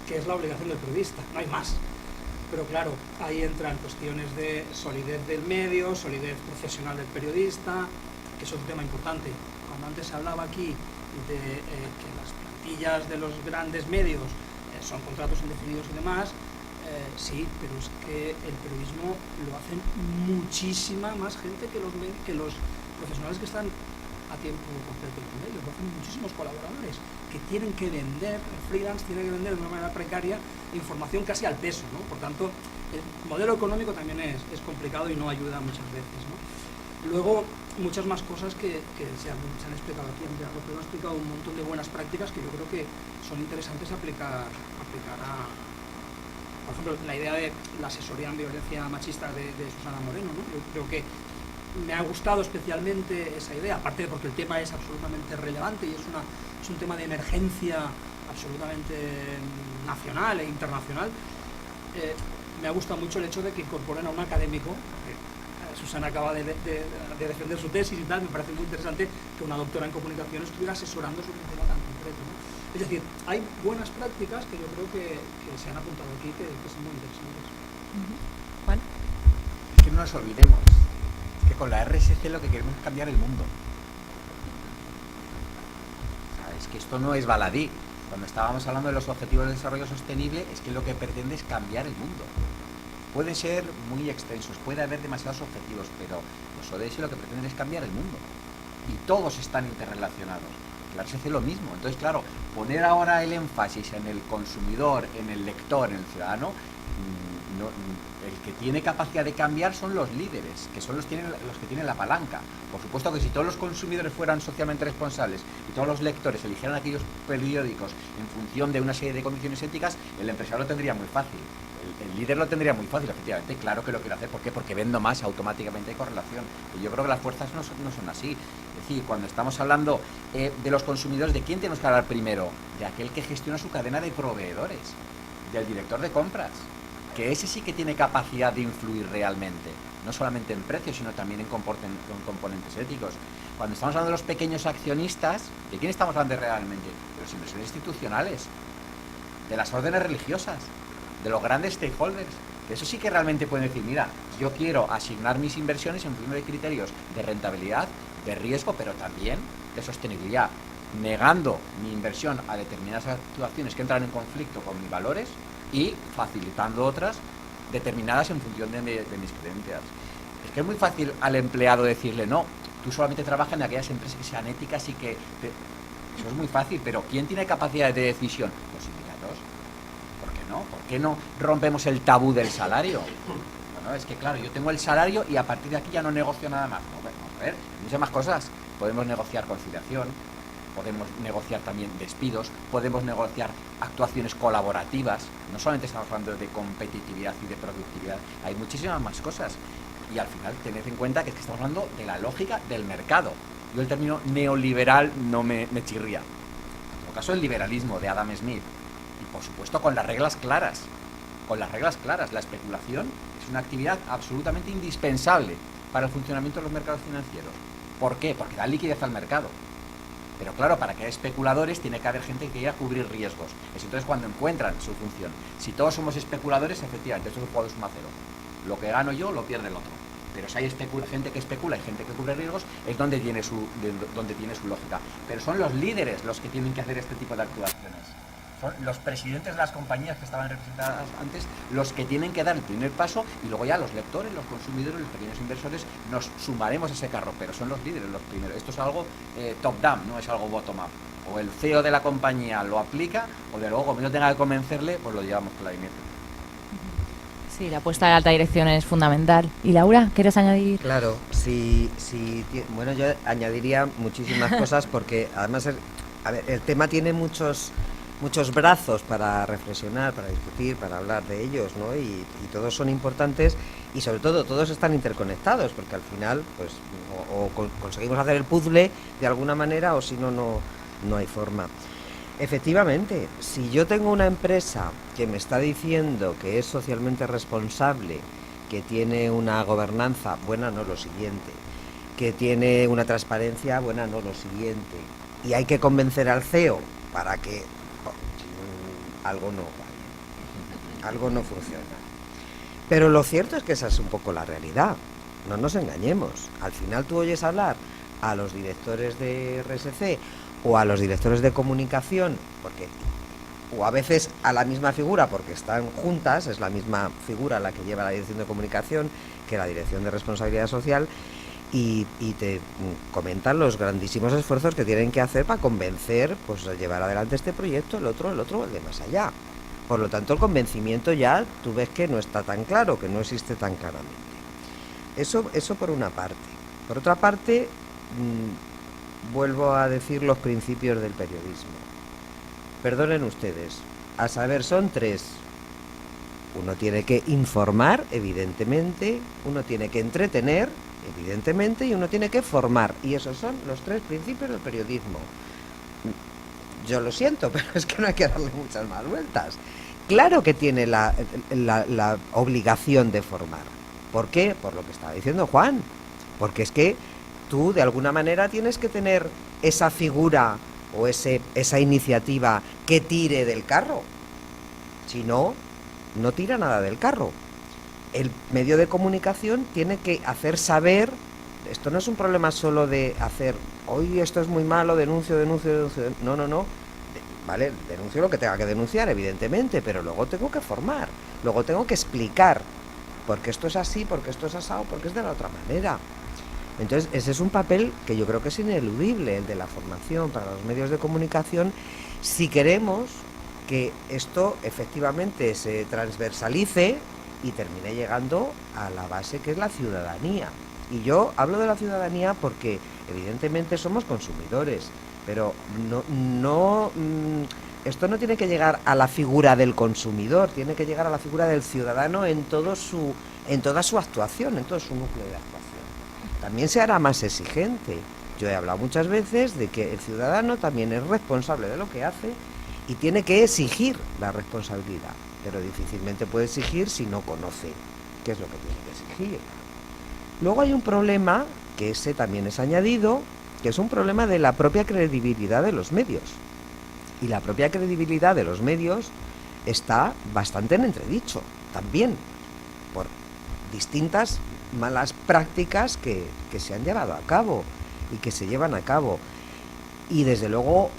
Speaker 2: que es la obligación del periodista, no hay más. Pero claro, ahí entran cuestiones de solidez del medio, solidez profesional del periodista, que eso es un tema importante. Cuando antes se hablaba aquí de que las plantillas de los grandes medios son contratos indefinidos y demás, sí, pero es que el periodismo lo hacen muchísima más gente que los profesionales que están a tiempo completo con ellos, lo hacen muchísimos colaboradores que tienen que vender, el freelance tiene que vender de una manera precaria información casi al peso, ¿no? Por tanto, el modelo económico también es complicado y no ayuda muchas veces, ¿no? Luego, muchas más cosas que se han explicado aquí. Andrea Rotero ha explicado un montón de buenas prácticas que yo creo que son interesantes aplicar a, por ejemplo, la idea de la asesoría en violencia machista de Susana Moreno, ¿no? Yo creo que me ha gustado especialmente esa idea, aparte de porque el tema es absolutamente relevante y es un tema de emergencia absolutamente nacional e internacional. Me ha gustado mucho el hecho de que incorporen a un académico. Susana acaba de defender su tesis y tal, me parece muy interesante que una doctora en comunicación estuviera asesorando sobre un tema tan concreto, ¿no? Es decir, hay buenas prácticas que yo creo que se han apuntado aquí que son muy interesantes.
Speaker 1: Juan.
Speaker 3: Es que no nos olvidemos que con la RSC lo que queremos es cambiar el mundo. O sea, es que esto no es baladí. Cuando estábamos hablando de los objetivos de desarrollo sostenible, es que lo que pretende es cambiar el mundo. Pueden ser muy extensos, puede haber demasiados objetivos, pero los ODS lo que pretenden es cambiar el mundo. Y todos están interrelacionados. La RSC lo mismo. Entonces, claro, poner ahora el énfasis en el consumidor, en el lector, en el ciudadano, el que tiene capacidad de cambiar son los líderes, que son los que tienen la palanca. Por supuesto que si todos los consumidores fueran socialmente responsables y todos los lectores eligieran aquellos periódicos en función de una serie de condiciones éticas, el empresario lo tendría muy fácil. El líder lo tendría muy fácil, efectivamente, claro que lo quiere hacer. ¿Por qué? Porque vendo más, automáticamente hay correlación. Y yo creo que las fuerzas no son así. Es decir, cuando estamos hablando de los consumidores, ¿de quién tenemos que hablar primero? De aquel que gestiona su cadena de proveedores, del director de compras, que ese sí que tiene capacidad de influir realmente, no solamente en precios, sino también en componentes éticos. Cuando estamos hablando de los pequeños accionistas, ¿de quién estamos hablando realmente? De los inversores institucionales, de las órdenes religiosas, de los grandes stakeholders. Eso sí que realmente pueden decir, mira, yo quiero asignar mis inversiones en función de criterios de rentabilidad, de riesgo, pero también de sostenibilidad, negando mi inversión a determinadas actuaciones que entran en conflicto con mis valores y facilitando otras determinadas en función de mis creencias. Es que es muy fácil al empleado decirle, no, tú solamente trabajas en aquellas empresas que sean éticas y que... Eso es muy fácil, pero ¿quién tiene capacidad de decisión? Los sindicatos. ¿Por qué no rompemos el tabú del salario? Bueno, es que claro, yo tengo el salario y a partir de aquí ya no negocio nada más. No, vamos a ver, muchas más cosas. Podemos negociar conciliación, podemos negociar también despidos, podemos negociar actuaciones colaborativas. No solamente estamos hablando de competitividad y de productividad, hay muchísimas más cosas. Y al final tened en cuenta que estamos hablando de la lógica del mercado. Yo el término neoliberal no me chirría. En todo caso, el liberalismo de Adam Smith. Y por supuesto con las reglas claras. Con las reglas claras. La especulación es una actividad absolutamente indispensable para el funcionamiento de los mercados financieros. ¿Por qué? Porque da liquidez al mercado. Pero claro, para que haya especuladores tiene que haber gente que quiera cubrir riesgos. Es entonces cuando encuentran su función. Si todos somos especuladores, efectivamente, eso es un juego de suma cero. Lo que gano yo lo pierde el otro. Pero si hay gente que especula y gente que cubre riesgos, es donde tiene su lógica. Pero son los líderes los que tienen que hacer este tipo de actuaciones. Son los presidentes de las compañías que estaban representadas antes los que tienen que dar el primer paso y luego ya los lectores, los consumidores, los pequeños inversores nos sumaremos a ese carro, pero son los líderes los primeros. Esto es algo top-down, no es algo bottom-up. O el CEO de la compañía lo aplica o de luego, como yo tenga que convencerle, pues lo llevamos claramente.
Speaker 1: Sí, la apuesta de alta dirección es fundamental. ¿Y Laura, quieres añadir?
Speaker 4: Claro, bueno, yo añadiría muchísimas cosas porque además el tema tiene muchos brazos para reflexionar, para discutir, para hablar de ellos, ¿no? Y todos son importantes y sobre todo todos están interconectados porque al final pues o conseguimos hacer el puzzle de alguna manera o si no, no hay forma. Efectivamente, si yo tengo una empresa que me está diciendo que es socialmente responsable, que tiene una gobernanza, buena no lo siguiente, que tiene una transparencia, buena no lo siguiente, y hay que convencer al CEO para que algo no vale, algo no funciona. Pero lo cierto es que esa es un poco la realidad, no nos engañemos. Al final tú oyes hablar a los directores de RSC o a los directores de comunicación, o a veces a la misma figura porque están juntas, es la misma figura la que lleva la dirección de comunicación que la dirección de responsabilidad social, y te comentan los grandísimos esfuerzos que tienen que hacer para convencer, pues a llevar adelante este proyecto, el otro, el de más allá. Por lo tanto, el convencimiento ya tú ves que no está tan claro, que no existe tan claramente. Eso por una parte. Por otra parte, vuelvo a decir los principios del periodismo. Perdonen ustedes, a saber, son tres. Uno tiene que informar, evidentemente, uno tiene que entretener, evidentemente, y uno tiene que formar. Y esos son los tres principios del periodismo. Yo lo siento, pero es que no hay que darle muchas más vueltas. Claro que tiene la obligación de formar. ¿Por qué? Por lo que estaba diciendo Juan. Porque es que tú, de alguna manera, tienes que tener esa figura o esa iniciativa que tire del carro. Si no, no tira nada del carro. El medio de comunicación tiene que hacer saber, esto no es un problema solo de hacer, hoy esto es muy malo, denuncio. No. Vale, denuncio lo que tenga que denunciar, evidentemente, pero luego tengo que formar, luego tengo que explicar por qué esto es así, por qué esto es asado, por qué es de la otra manera. Entonces, ese es un papel que yo creo que es ineludible, el de la formación para los medios de comunicación, si queremos que esto efectivamente se transversalice y termine llegando a la base que es la ciudadanía. Y yo hablo de la ciudadanía porque evidentemente somos consumidores, pero esto no tiene que llegar a la figura del consumidor, tiene que llegar a la figura del ciudadano en toda su actuación, en todo su núcleo de actuación. También se hará más exigente. Yo he hablado muchas veces de que el ciudadano también es responsable de lo que hace y tiene que exigir la responsabilidad, pero difícilmente puede exigir si no conoce qué es lo que tiene que exigir. Luego hay un problema, que ese también es añadido, que es un problema de la propia credibilidad de los medios. Y la propia credibilidad de los medios está bastante en entredicho, también, por distintas malas prácticas que se han llevado a cabo y que se llevan a cabo. Y desde luego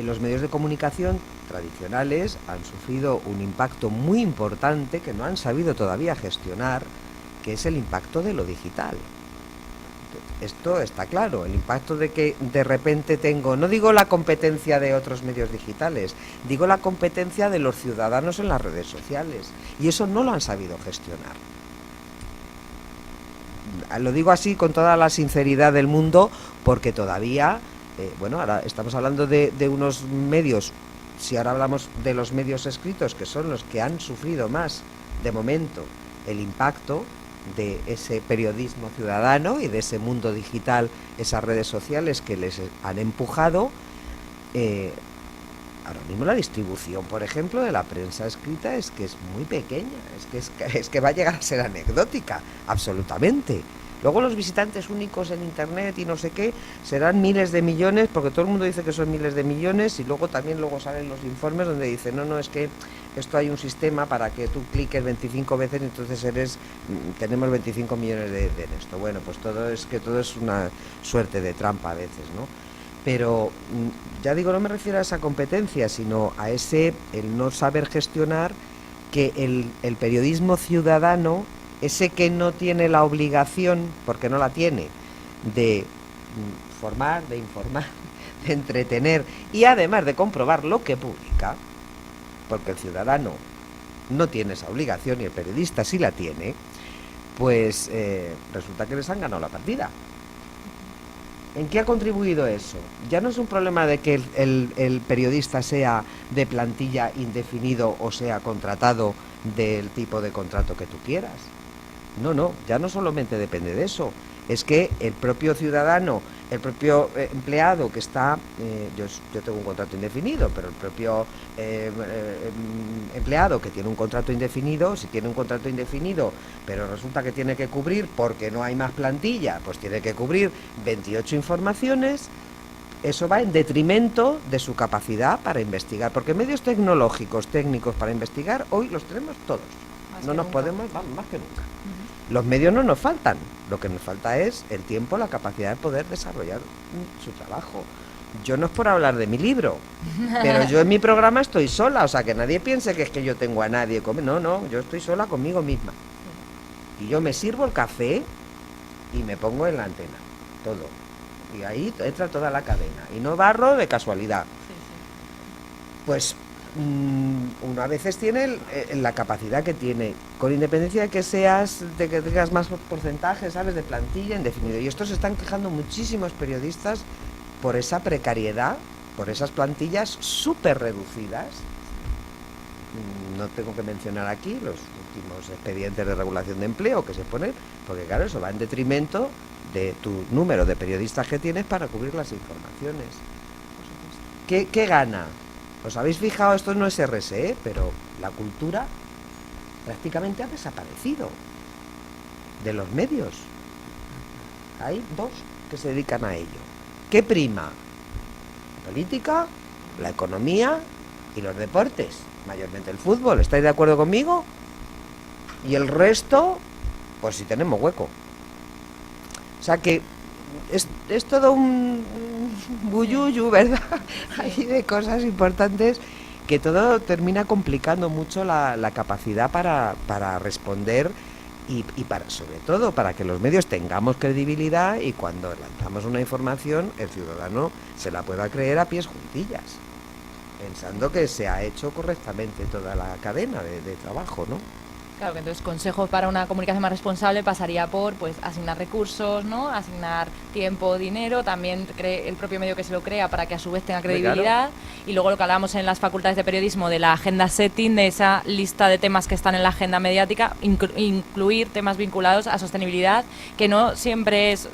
Speaker 4: los medios de comunicación tradicionales han sufrido un impacto muy importante que no han sabido todavía gestionar, que es el impacto de lo digital. Esto está claro, el impacto de que de repente tengo, no digo la competencia de otros medios digitales, digo la competencia de los ciudadanos en las redes sociales, y eso no lo han sabido gestionar. Lo digo así con toda la sinceridad del mundo, porque todavía, ahora estamos hablando de unos medios, si ahora hablamos de los medios escritos, que son los que han sufrido más, de momento, el impacto de ese periodismo ciudadano y de ese mundo digital, esas redes sociales que les han empujado, ahora mismo la distribución, por ejemplo, de la prensa escrita es que es muy pequeña, es que va a llegar a ser anecdótica, absolutamente. Luego los visitantes únicos en internet y no sé qué serán miles de millones, porque todo el mundo dice que son miles de millones, y luego salen los informes donde dicen, no, es que esto hay un sistema para que tú cliques 25 veces y entonces tenemos 25 millones de esto. Bueno, pues todo es una suerte de trampa a veces, ¿no? Pero ya digo, no me refiero a esa competencia, sino a el no saber gestionar que el periodismo ciudadano, ese que no tiene la obligación, porque no la tiene, de formar, de informar, de entretener y además de comprobar lo que publica, porque el ciudadano no tiene esa obligación y el periodista sí la tiene, pues resulta que les han ganado la partida. ¿En qué ha contribuido eso? Ya no es un problema de que el periodista sea de plantilla indefinido o sea contratado del tipo de contrato que tú quieras. No, ya no solamente depende de eso. Es que el propio ciudadano, el propio empleado que está, yo tengo un contrato indefinido, pero el propio empleado que tiene un contrato indefinido, si tiene un contrato indefinido, pero resulta que tiene que cubrir, porque no hay más plantilla, pues tiene que cubrir 28 informaciones, eso va en detrimento de su capacidad para investigar, porque medios tecnológicos, técnicos para investigar, hoy los tenemos todos. No nos podemos, vamos, más que nunca. Los medios no nos faltan, lo que nos falta es el tiempo, la capacidad de poder desarrollar su trabajo. Yo no es por hablar de mi libro, pero yo en mi programa estoy sola, o sea, que nadie piense que es que yo tengo a nadie. No, yo estoy sola conmigo misma. Y yo me sirvo el café y me pongo en la antena, todo. Y ahí entra toda la cadena, y no barro de casualidad. Pues uno a veces tiene la capacidad que tiene, con independencia de que tengas más porcentajes, ¿sabes?, de plantilla indefinido. Y estos se están quejando muchísimos periodistas por esa precariedad, por esas plantillas súper reducidas. No tengo que mencionar aquí los últimos expedientes de regulación de empleo que se ponen, porque claro, eso va en detrimento de tu número de periodistas que tienes para cubrir las informaciones. ¿Qué gana? ¿Os habéis fijado? Esto no es RSE, pero la cultura prácticamente ha desaparecido de los medios. Hay dos que se dedican a ello. ¿Qué prima? La política, la economía y los deportes, mayormente el fútbol. ¿Estáis de acuerdo conmigo? Y el resto, pues si tenemos hueco. O sea que es todo un buyuyu, ¿verdad? Hay de cosas importantes que todo termina complicando mucho la capacidad para responder y sobre todo para que los medios tengamos credibilidad y cuando lanzamos una información el ciudadano se la pueda creer a pies juntillas, pensando que se ha hecho correctamente toda la cadena de trabajo, ¿no?
Speaker 1: Claro, que entonces consejos para una comunicación más responsable pasaría por pues asignar recursos, ¿no? Asignar tiempo, dinero, también el propio medio que se lo crea para que a su vez tenga credibilidad. Y luego lo que hablábamos en las facultades de periodismo de la agenda setting, de esa lista de temas que están en la agenda mediática, incluir temas vinculados a sostenibilidad, que no siempre es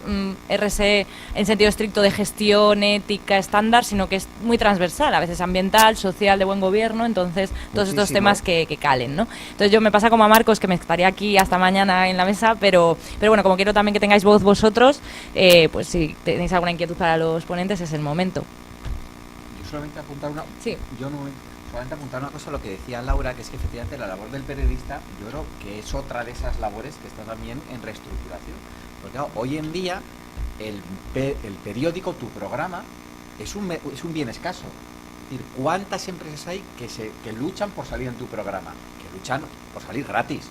Speaker 1: RSE en sentido estricto de gestión, ética, estándar, sino que es muy transversal, a veces ambiental, social, de buen gobierno, entonces todos estos temas que calen, ¿no? Entonces yo me pasa como a Marcos, que me estaría aquí hasta mañana en la mesa, pero bueno, como quiero también que tengáis voz vosotros, pues si tenéis alguna inquietud para los ponentes es el momento.
Speaker 3: Yo solamente apuntar una...
Speaker 1: Sí.
Speaker 3: Solamente apuntar una cosa a lo que decía Laura, que es que efectivamente la labor del periodista, yo creo que es otra de esas labores que está también en reestructuración. Porque claro, hoy en día el periódico, tu programa, es un bien escaso. Es decir, ¿cuántas empresas hay que luchan por salir en tu programa? Que luchan por salir gratis.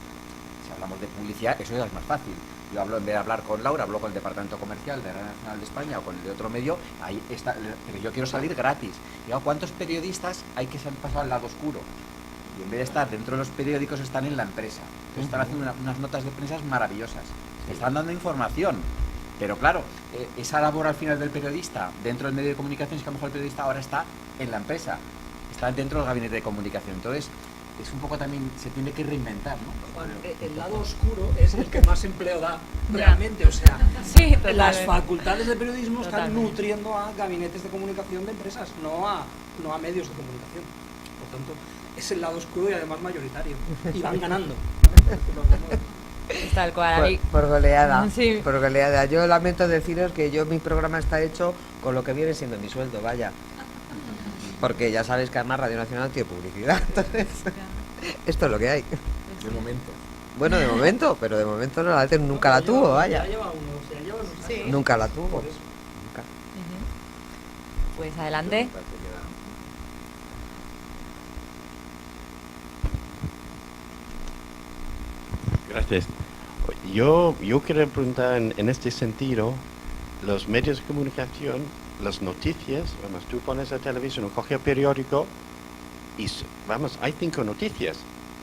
Speaker 3: Si hablamos de publicidad, eso ya es más fácil. Yo hablo, en vez de hablar con Laura, hablo con el Departamento Comercial de la Radio Nacional de España o con el de otro medio, ahí está, pero yo quiero salir gratis. Y ¿cuántos periodistas hay que se han pasado al lado oscuro? Y en vez de estar dentro de los periódicos, están en la empresa. Entonces están haciendo unas notas de prensa maravillosas. Están dando información. Pero claro, esa labor al final del periodista, dentro del medio de comunicación, es que a lo mejor el periodista ahora está en la empresa, está dentro del gabinete de comunicación. Entonces, es un poco también, se tiene que reinventar, ¿no?
Speaker 2: Juan, el lado oscuro es el que más empleo da realmente, o sea,
Speaker 1: sí,
Speaker 2: las facultades de periodismo están
Speaker 1: Totalmente.
Speaker 2: nutriendo a gabinetes de comunicación de empresas, no a medios de comunicación. Por tanto, es el lado oscuro y además mayoritario. Y van ganando.
Speaker 1: Tal cual. ahí.
Speaker 4: Por goleada,
Speaker 1: Sí.
Speaker 4: por goleada. Yo lamento deciros que mi programa está hecho con lo que viene siendo mi sueldo, vaya. Porque ya sabéis que además Radio Nacional tiene publicidad, entonces esto es lo que hay.
Speaker 3: De momento.
Speaker 4: Bueno, de momento, pero de momento no la nunca la tuvo, vaya.
Speaker 2: Ya lleva unos
Speaker 1: Sí.
Speaker 2: años.
Speaker 4: Nunca la tuvo.
Speaker 2: Por eso.
Speaker 4: Nunca.
Speaker 1: Pues adelante.
Speaker 5: Gracias. Yo quería preguntar en este sentido, los medios de comunicación, las noticias, vamos, tú pones la televisión o coges el periódico y, vamos, hay 5 noticias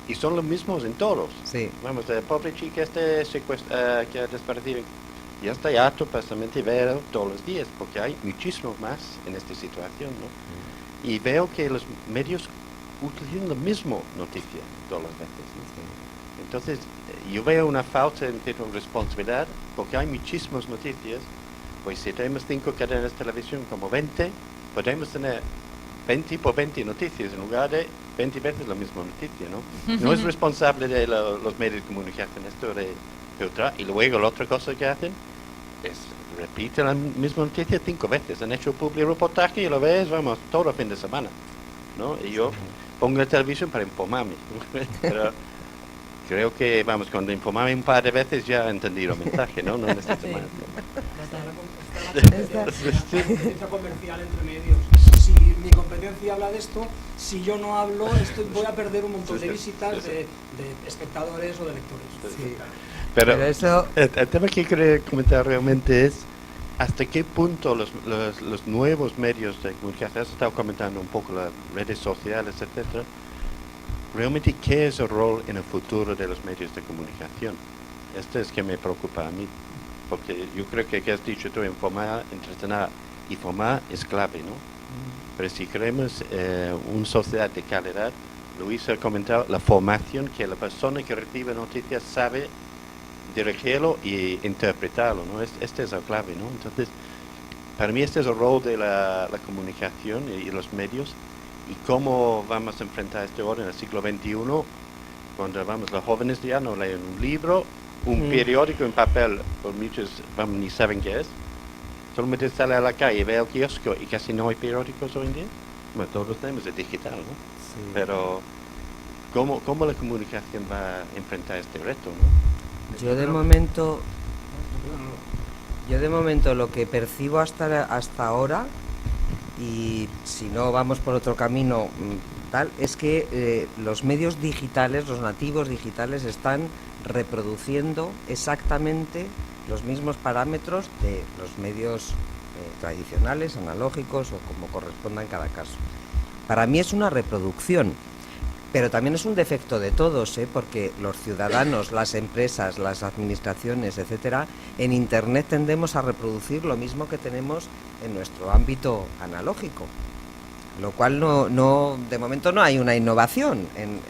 Speaker 5: y son los mismos en todos.
Speaker 4: Sí.
Speaker 5: Vamos, la pobre chica que ha desaparecido, ya está harto bastante ver todos los días, porque hay muchísimo más en esta situación, ¿no? Y veo que los medios utilizan la misma noticia todas las veces, ¿no? Entonces, yo veo una falta de responsabilidad, porque hay muchísimas noticias. Pues si tenemos 5 cadenas de televisión como 20, podemos tener 20 por 20 noticias en lugar de 20 veces la misma noticia, ¿no? No es responsable de los medios de comunicación esto de filtrar. Y luego la otra cosa que hacen es repiten la misma noticia 5 veces. Han hecho public reportaje y lo ves, vamos, todo el fin de semana, ¿no? Y yo pongo la televisión para informarme. Pero creo que, vamos, cuando informarme un par de veces ya he entendido el mensaje, ¿no? No necesito más.
Speaker 2: Está la competencia comercial entre medios. Si mi competencia habla de esto, si yo no hablo, voy a perder un montón de visitas, de espectadores o de lectores.
Speaker 4: Sí.
Speaker 5: Pero
Speaker 4: eso...
Speaker 5: el tema que quería comentar realmente es hasta qué punto los nuevos medios de comunicación, has estado comentando un poco las redes sociales, etcétera, realmente qué es el rol en el futuro de los medios de comunicación. Esto es que me preocupa a mí, porque yo creo que has dicho tú, informar, entretener y formar es clave, ¿no? Pero si queremos una sociedad de calidad, Luis ha comentado la formación, que la persona que recibe noticias sabe dirigirlo y interpretarlo, ¿no? Este es la clave, ¿no? Entonces, para mí este es el rol de la comunicación y los medios, y cómo vamos a enfrentar este orden en el siglo XXI, cuando vamos, los jóvenes ya no leen un libro, un periódico en papel, por muchos vamos, ni saben qué es. Solamente sale a la calle y ve el kiosco y casi no hay periódicos hoy en día. Bueno, todos tenemos el digital, ¿no?
Speaker 4: Sí.
Speaker 5: Pero, ¿cómo la comunicación va a enfrentar este reto, no?
Speaker 4: Yo de momento lo que percibo hasta ahora, y si no vamos por otro camino tal, es que los medios digitales, los nativos digitales, están reproduciendo exactamente los mismos parámetros de los medios tradicionales, analógicos o como corresponda en cada caso. Para mí es una reproducción. Pero también es un defecto de todos, porque los ciudadanos, las empresas, las administraciones, etcétera, en Internet tendemos a reproducir lo mismo que tenemos en nuestro ámbito analógico, lo cual de momento no hay una innovación en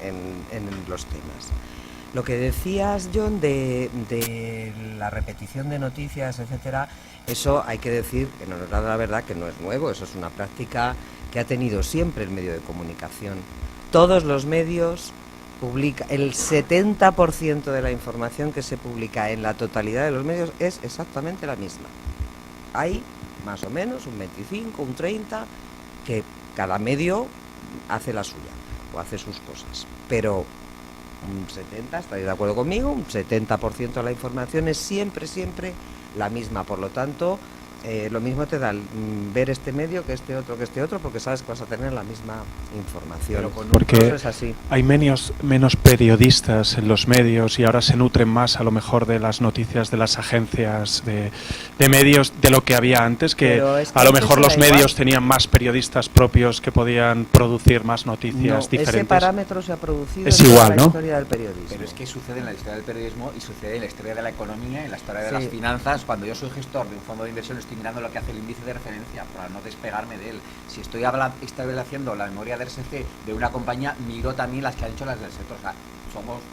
Speaker 4: los temas. Lo que decías, John, de la repetición de noticias, etcétera, eso hay que decir, en honor a la verdad, que no es nuevo, eso es una práctica que ha tenido siempre el medio de comunicación. Todos los medios publican, el 70% de la información que se publica en la totalidad de los medios es exactamente la misma. Hay más o menos un 25, un 30, que cada medio hace la suya o hace sus cosas, pero un 70, ¿estáis de acuerdo conmigo? Un 70% de la información es siempre la misma. Por lo tanto, lo mismo te da ver este medio que este otro, porque sabes que vas a tener la misma información.
Speaker 6: Porque
Speaker 4: es así.
Speaker 6: Hay menos periodistas en los medios y ahora se nutren más a lo mejor de las noticias de las agencias de medios de lo que había antes, que a lo mejor los medios tenían más periodistas propios que podían producir más noticias diferentes.
Speaker 4: Ese parámetro se ha producido
Speaker 6: es
Speaker 4: en
Speaker 6: igual,
Speaker 4: la historia del periodismo.
Speaker 3: Pero es que sucede en la historia del periodismo y sucede en la historia de la economía, en la historia de las finanzas. Cuando yo soy gestor de un fondo de inversión, estoy mirando lo que hace el índice de referencia para no despegarme de él. Si estoy haciendo la memoria de RSC de una compañía, miro también las que han hecho las del sector. O sea,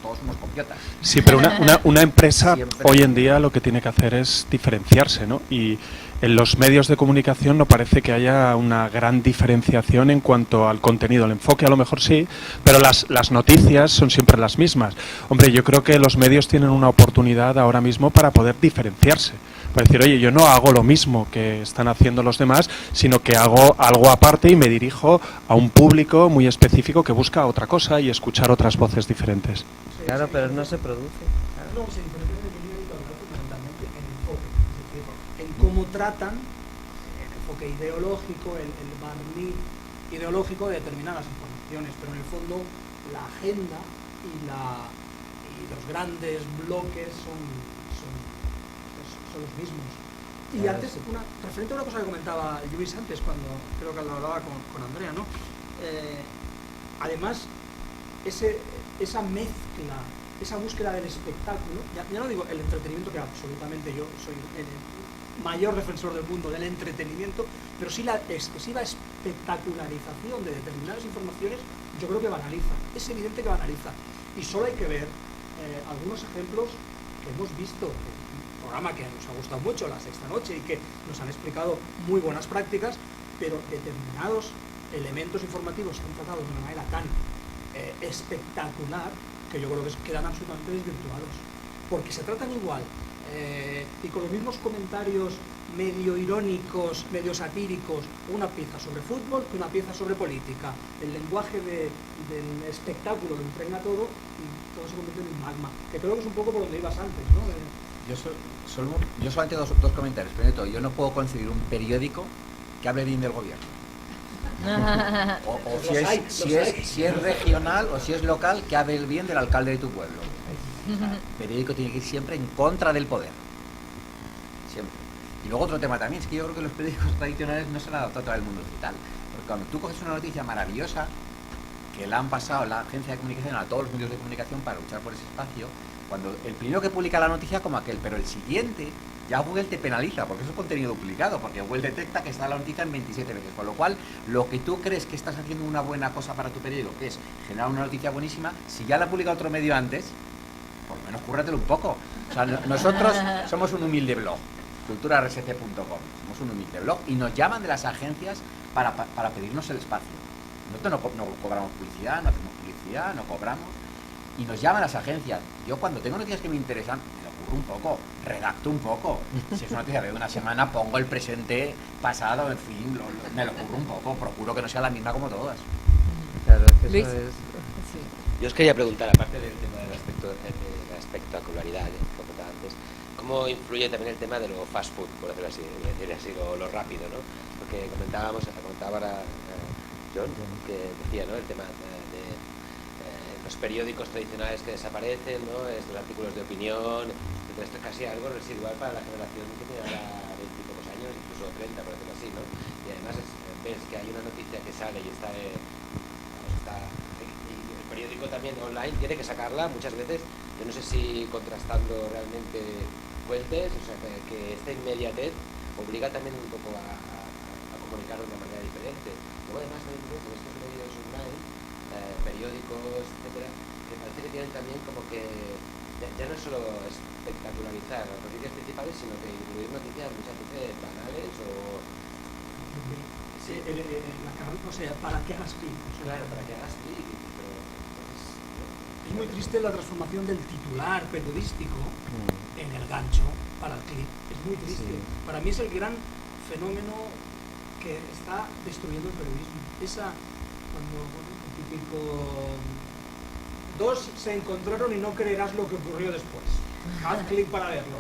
Speaker 3: todos somos compiotas.
Speaker 6: Sí, pero una empresa
Speaker 3: Siempre.
Speaker 6: hoy en día lo que tiene que hacer es diferenciarse, ¿no? Y en los medios de comunicación no parece que haya una gran diferenciación en cuanto al contenido. El enfoque a lo mejor sí, pero las noticias son siempre las mismas. Hombre, yo creo que los medios tienen una oportunidad ahora mismo para poder diferenciarse. Para decir, oye, yo no hago lo mismo que están haciendo los demás, sino que hago algo aparte y me dirijo a un público muy específico que busca otra cosa y escuchar otras voces diferentes.
Speaker 4: Claro, pero no se produce.
Speaker 2: No, se diferencia del periódico fundamentalmente en enfoque, es decir, en cómo tratan el enfoque ideológico, el barniz ideológico de determinadas informaciones, pero en el fondo la agenda y los grandes bloques son los mismos. Y antes, referente a una cosa que comentaba Luis antes, cuando creo que lo hablaba con Andrea, ¿no? Además, esa mezcla, esa búsqueda del espectáculo, ya no digo el entretenimiento, que absolutamente yo soy el mayor defensor del mundo del entretenimiento, pero sí la excesiva espectacularización de determinadas informaciones, yo creo que banaliza, es evidente que banaliza. Y solo hay que ver algunos ejemplos que hemos visto, un programa que nos ha gustado mucho, La Sexta Noche, y que nos han explicado muy buenas prácticas, pero determinados elementos informativos están tratados de una manera tan espectacular que yo creo que quedan absolutamente desvirtuados, porque se tratan igual y con los mismos comentarios medio irónicos, medio satíricos, una pieza sobre fútbol que una pieza sobre política. El lenguaje del espectáculo lo impregna todo y todo se convierte en un magma, que creo que es un poco por donde ibas antes, ¿no?
Speaker 3: Yo solamente dos comentarios. Primero de todo, yo no puedo concebir un periódico que hable bien del gobierno. o si es regional o si es local, que hable bien del alcalde de tu pueblo. O sea, el periódico tiene que ir siempre en contra del poder. Siempre. Y luego otro tema también, es que yo creo que los periódicos tradicionales no se han adaptado a todo el mundo digital. Porque cuando tú coges una noticia maravillosa, que la han pasado la agencia de comunicación a todos los medios de comunicación para luchar por ese espacio, cuando el primero que publica la noticia como aquel, pero el siguiente, ya Google te penaliza, porque eso es contenido duplicado, porque Google detecta que está la noticia en 27 veces, con lo cual, lo que tú crees que estás haciendo una buena cosa para tu periódico, que es generar una noticia buenísima, si ya la publica otro medio antes, por lo menos cúrratelo un poco. O sea, nosotros somos un humilde blog, culturarsc.com, somos un humilde blog, y nos llaman de las agencias para pedirnos el espacio. Nosotros no cobramos publicidad, no hacemos publicidad, no cobramos, y nos llaman las agencias. Yo cuando tengo noticias que me interesan, me lo ocurro un poco, redacto un poco. Si es una noticia de una semana, pongo el presente, pasado, en fin, me lo ocurro un poco, procuro que no sea la misma como todas.
Speaker 4: Claro, es que
Speaker 1: Luis.
Speaker 4: eso es...
Speaker 1: Sí.
Speaker 7: Yo os quería preguntar, aparte del tema de la espectacularidad que comentaba antes, ¿cómo influye también el tema de lo fast food, por decirlo así, lo rápido, ¿no? Porque comentaba ahora John, que decía, ¿no? El tema de los periódicos tradicionales que desaparecen, ¿no? Los artículos de opinión, entonces esto es casi algo residual para la generación que tiene ahora 20 y pocos años, incluso 30, por decirlo así, ¿no? Y además ves que hay una noticia que sale y el periódico también online, tiene que sacarla muchas veces. Yo no sé si contrastando realmente fuentes, o sea, que esta inmediatez obliga también un poco a comunicar de una manera diferente. Luego además también con estos medios online, periódicos, etcétera, que parece que tienen también como que ya no es solo espectacularizar las noticias principales, sino que incluir noticias muchas veces banales o...
Speaker 2: Sí, o sea, para que hagas clic. O sea,
Speaker 7: Claro, para que hagas clic, pero entonces...
Speaker 2: es muy triste la transformación del titular periodístico en el gancho para el clic. Es muy triste.
Speaker 4: Sí.
Speaker 2: Para mí es el gran fenómeno que está destruyendo el periodismo. Cuando el típico... Dos se encontraron y no creerás lo que ocurrió después. Haz clic para verlo.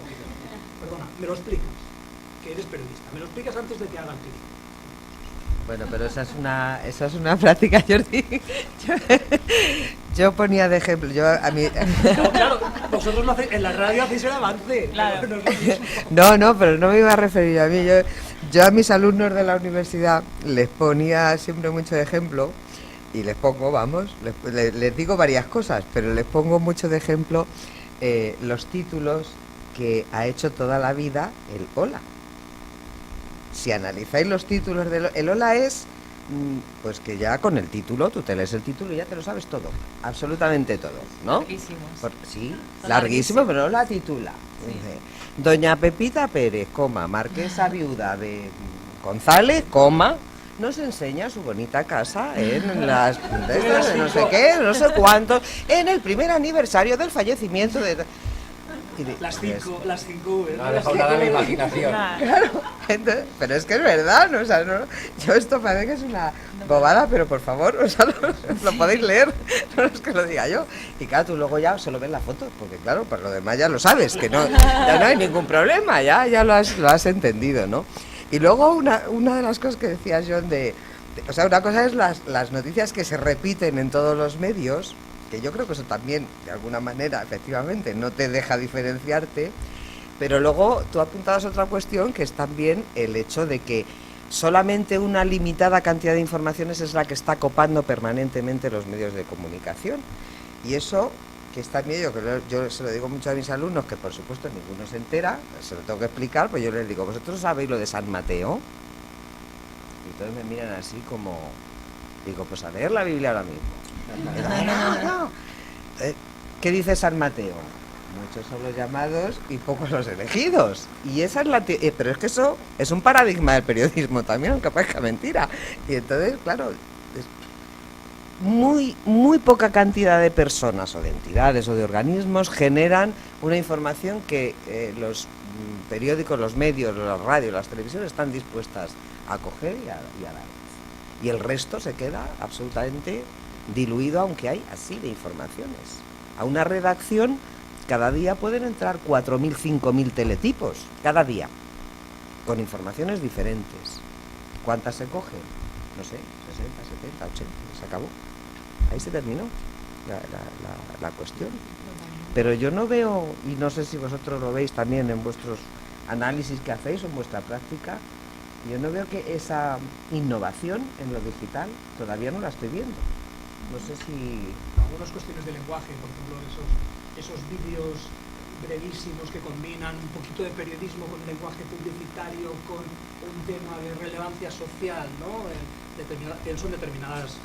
Speaker 2: Perdona, me lo explicas, que eres periodista. Me lo explicas antes de que haga clic.
Speaker 4: Bueno, pero esa es una práctica, Jordi. Yo ponía de ejemplo,
Speaker 2: Claro, vosotros lo hacéis, en la radio hacéis el avance.
Speaker 1: Claro.
Speaker 2: No es lo mismo.
Speaker 4: No, pero no me iba a referir a mí. Yo a mis alumnos de la universidad les ponía siempre mucho de ejemplo y les pongo, les digo varias cosas, pero les pongo mucho de ejemplo los títulos que ha hecho toda la vida el Hola. Si analizáis los títulos el Hola es, pues que ya con el título, tú te lees el título y ya te lo sabes todo, absolutamente todo, ¿no?
Speaker 1: Larguísimos.
Speaker 4: Sí,
Speaker 1: Son
Speaker 4: larguísimo, pero no la titula. Dice, Doña Pepita Pérez, marquesa viuda de González, nos enseña su bonita casa en las de no sé qué, no sé cuánto, en el primer aniversario del fallecimiento de...
Speaker 2: Las cinco V.
Speaker 3: No ha dejado nada a la imaginación.
Speaker 4: Claro, entonces, pero es que es verdad, ¿no? O sea, yo esto parece que es una bobada, pero por favor, o sea, lo podéis leer, no es que lo diga yo. Y claro, tú luego ya solo ves la foto, porque claro, por lo demás ya lo sabes, que ya no hay ningún problema, ya lo has entendido, ¿no? Y luego una de las cosas que decía John o sea, una cosa es las noticias que se repiten en todos los medios, que yo creo que eso también, de alguna manera, efectivamente, no te deja diferenciarte, pero luego tú apuntabas otra cuestión, que es también el hecho de que solamente una limitada cantidad de informaciones es la que está copando permanentemente los medios de comunicación. Y eso, que es también, yo se lo digo mucho a mis alumnos, que por supuesto ninguno se entera, se lo tengo que explicar, pues yo les digo, ¿vosotros sabéis lo de San Mateo? Y todos me miran así como, digo, pues a leer la Biblia ahora mismo. No. ¿Qué dice San Mateo? Muchos son los llamados y pocos los elegidos. Y esa es pero es que eso es un paradigma del periodismo también, aunque parezca mentira. Y entonces, claro, muy poca cantidad de personas o de entidades o de organismos generan una información que los periódicos, los medios, las radios, las televisiones están dispuestas a coger y a dar. Y el resto se queda absolutamente diluido, aunque hay así de informaciones. A una redacción cada día pueden entrar 4.000, 5.000 teletipos, cada día, con informaciones diferentes. ¿Cuántas se cogen? No sé, 60, 70, 80, se acabó. Ahí se terminó la cuestión. Pero yo no veo, y no sé si vosotros lo veis también en vuestros análisis que hacéis o en vuestra práctica, yo no veo que esa innovación en lo digital todavía no la estoy viendo. No sé si...
Speaker 2: Algunas cuestiones de lenguaje, por ejemplo, esos vídeos brevísimos que combinan un poquito de periodismo con lenguaje publicitario, con un tema de relevancia social, ¿no? Pienso en determinadas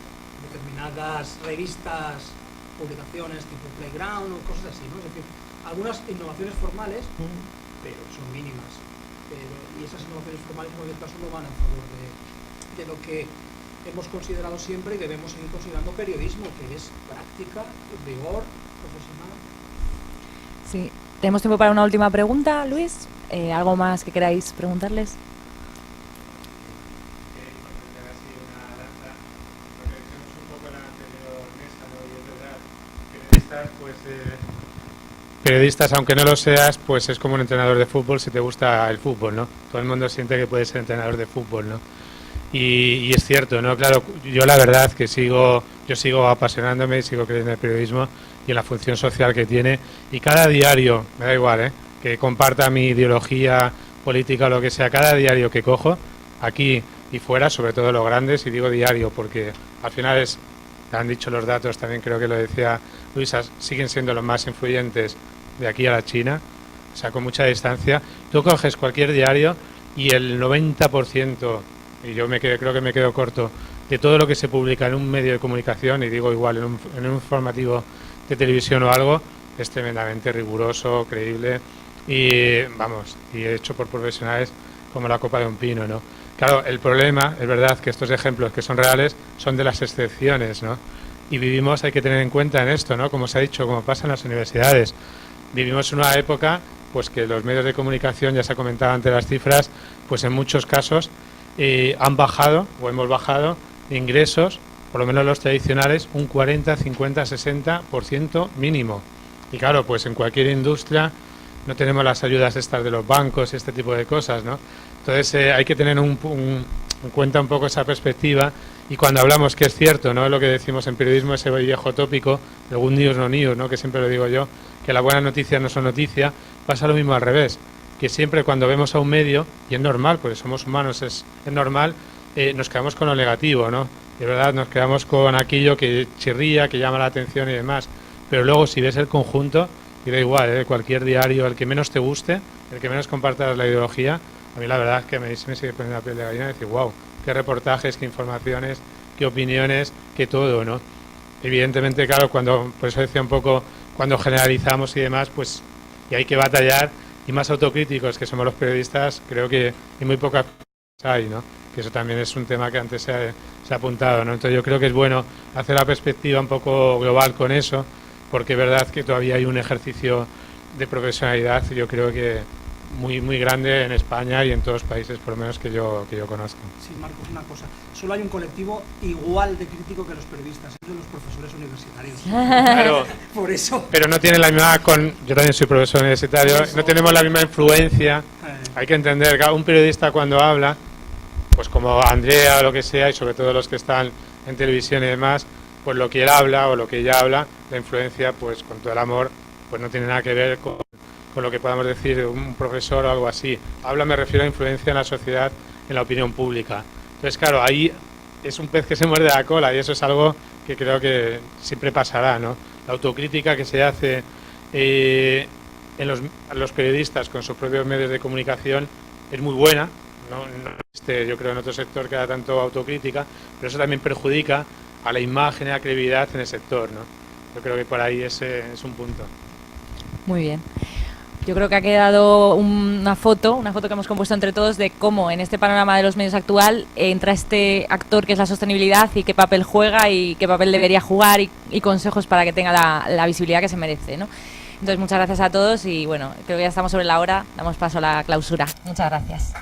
Speaker 2: revistas, publicaciones tipo Playground o cosas así, ¿no? Es decir, algunas innovaciones formales, pero son mínimas. Y esas innovaciones formales en cualquier caso no van a favor de lo que hemos considerado siempre y debemos seguir considerando periodismo, que es práctica, rigor, profesional.
Speaker 1: Sí. ¿Tenemos tiempo para una última pregunta, Luis? ¿Algo más que queráis preguntarles?
Speaker 8: Periodistas, aunque no lo seas, pues es como un entrenador de fútbol si te gusta el fútbol, ¿no? Todo el mundo siente que puedes ser entrenador de fútbol, ¿no? Y es cierto, ¿no? Claro, yo la verdad que sigo apasionándome y sigo creyendo en el periodismo y en la función social que tiene. Y cada diario, me da igual, que comparta mi ideología política o lo que sea, cada diario que cojo, aquí y fuera, sobre todo los grandes, y digo diario porque al final es han dicho los datos, también creo que lo decía Luisa, siguen siendo los más influyentes de aquí a la China, o sea, con mucha distancia. Tú coges cualquier diario y el 90%, y yo creo que me quedo corto, de todo lo que se publica en un medio de comunicación, y digo igual, en un informativo de televisión o algo, es tremendamente riguroso, creíble y, vamos, y hecho por profesionales como la copa de un pino, ¿no? Claro, el problema, es verdad que estos ejemplos que son reales son de las excepciones, ¿no? Y vivimos, hay que tener en cuenta en esto, ¿no? Como se ha dicho, como pasa en las universidades. Vivimos en una época, pues que los medios de comunicación, ya se ha comentado ante las cifras, pues en muchos casos han bajado, o hemos bajado, de ingresos, por lo menos los tradicionales, un 40, 50, 60% mínimo. Y claro, pues en cualquier industria no tenemos las ayudas estas de los bancos y este tipo de cosas, ¿no? Entonces hay que tener en cuenta un poco esa perspectiva, y cuando hablamos, que es cierto, ¿no? Lo que decimos en periodismo, ese viejo tópico, el good news no news, ¿no? Que siempre lo digo yo, que las buenas noticias no son noticias, pasa lo mismo al revés, que siempre cuando vemos a un medio, y es normal, porque somos humanos, es normal, nos quedamos con lo negativo, ¿no? De verdad nos quedamos con aquello que chirría, que llama la atención y demás, pero luego si ves el conjunto, y da igual, cualquier diario, el que menos te guste, el que menos compartas la ideología, a mí la verdad es que me sigue poniendo la piel de gallina y decir, wow, qué reportajes, qué informaciones, qué opiniones, qué todo, ¿no? Evidentemente, claro, por eso decía un poco, cuando generalizamos y demás, pues, y hay que batallar, y más autocríticos que somos los periodistas, creo que muy pocas hay, ¿no? Que eso también es un tema que antes se ha apuntado, ¿no? Entonces yo creo que es bueno hacer la perspectiva un poco global con eso, porque es verdad que todavía hay un ejercicio de profesionalidad, yo creo que muy muy grande en España y en todos los países, por lo menos que yo conozco.
Speaker 2: Sí, Marcos, una cosa. Solo hay un colectivo igual de crítico que los periodistas, es de los profesores universitarios.
Speaker 8: Claro,
Speaker 2: por eso.
Speaker 8: Pero no tienen la misma... Yo también soy profesor universitario, no tenemos la misma influencia. Hay que entender que un periodista cuando habla, pues como Andrea o lo que sea, y sobre todo los que están en televisión y demás, pues lo que él habla o lo que ella habla, la influencia, pues con todo el amor, pues no tiene nada que ver con lo que podamos decir un profesor o algo así. Me refiero a influencia en la sociedad, en la opinión pública. Entonces, claro, ahí es un pez que se muerde la cola, y eso es algo que creo que siempre pasará, ¿no? La autocrítica que se hace en los periodistas con sus propios medios de comunicación es muy buena, no existe, yo creo, en otro sector que haga tanto autocrítica, pero eso también perjudica a la imagen y a la credibilidad en el sector, ¿no? Yo creo que por ahí ese es un punto.
Speaker 1: Muy bien. Yo creo que ha quedado una foto que hemos compuesto entre todos de cómo en este panorama de los medios actual entra este actor que es la sostenibilidad, y qué papel juega y qué papel debería jugar, y consejos para que tenga la visibilidad que se merece, ¿no? Entonces, muchas gracias a todos, y bueno, creo que ya estamos sobre la hora, damos paso a la clausura. Muchas gracias.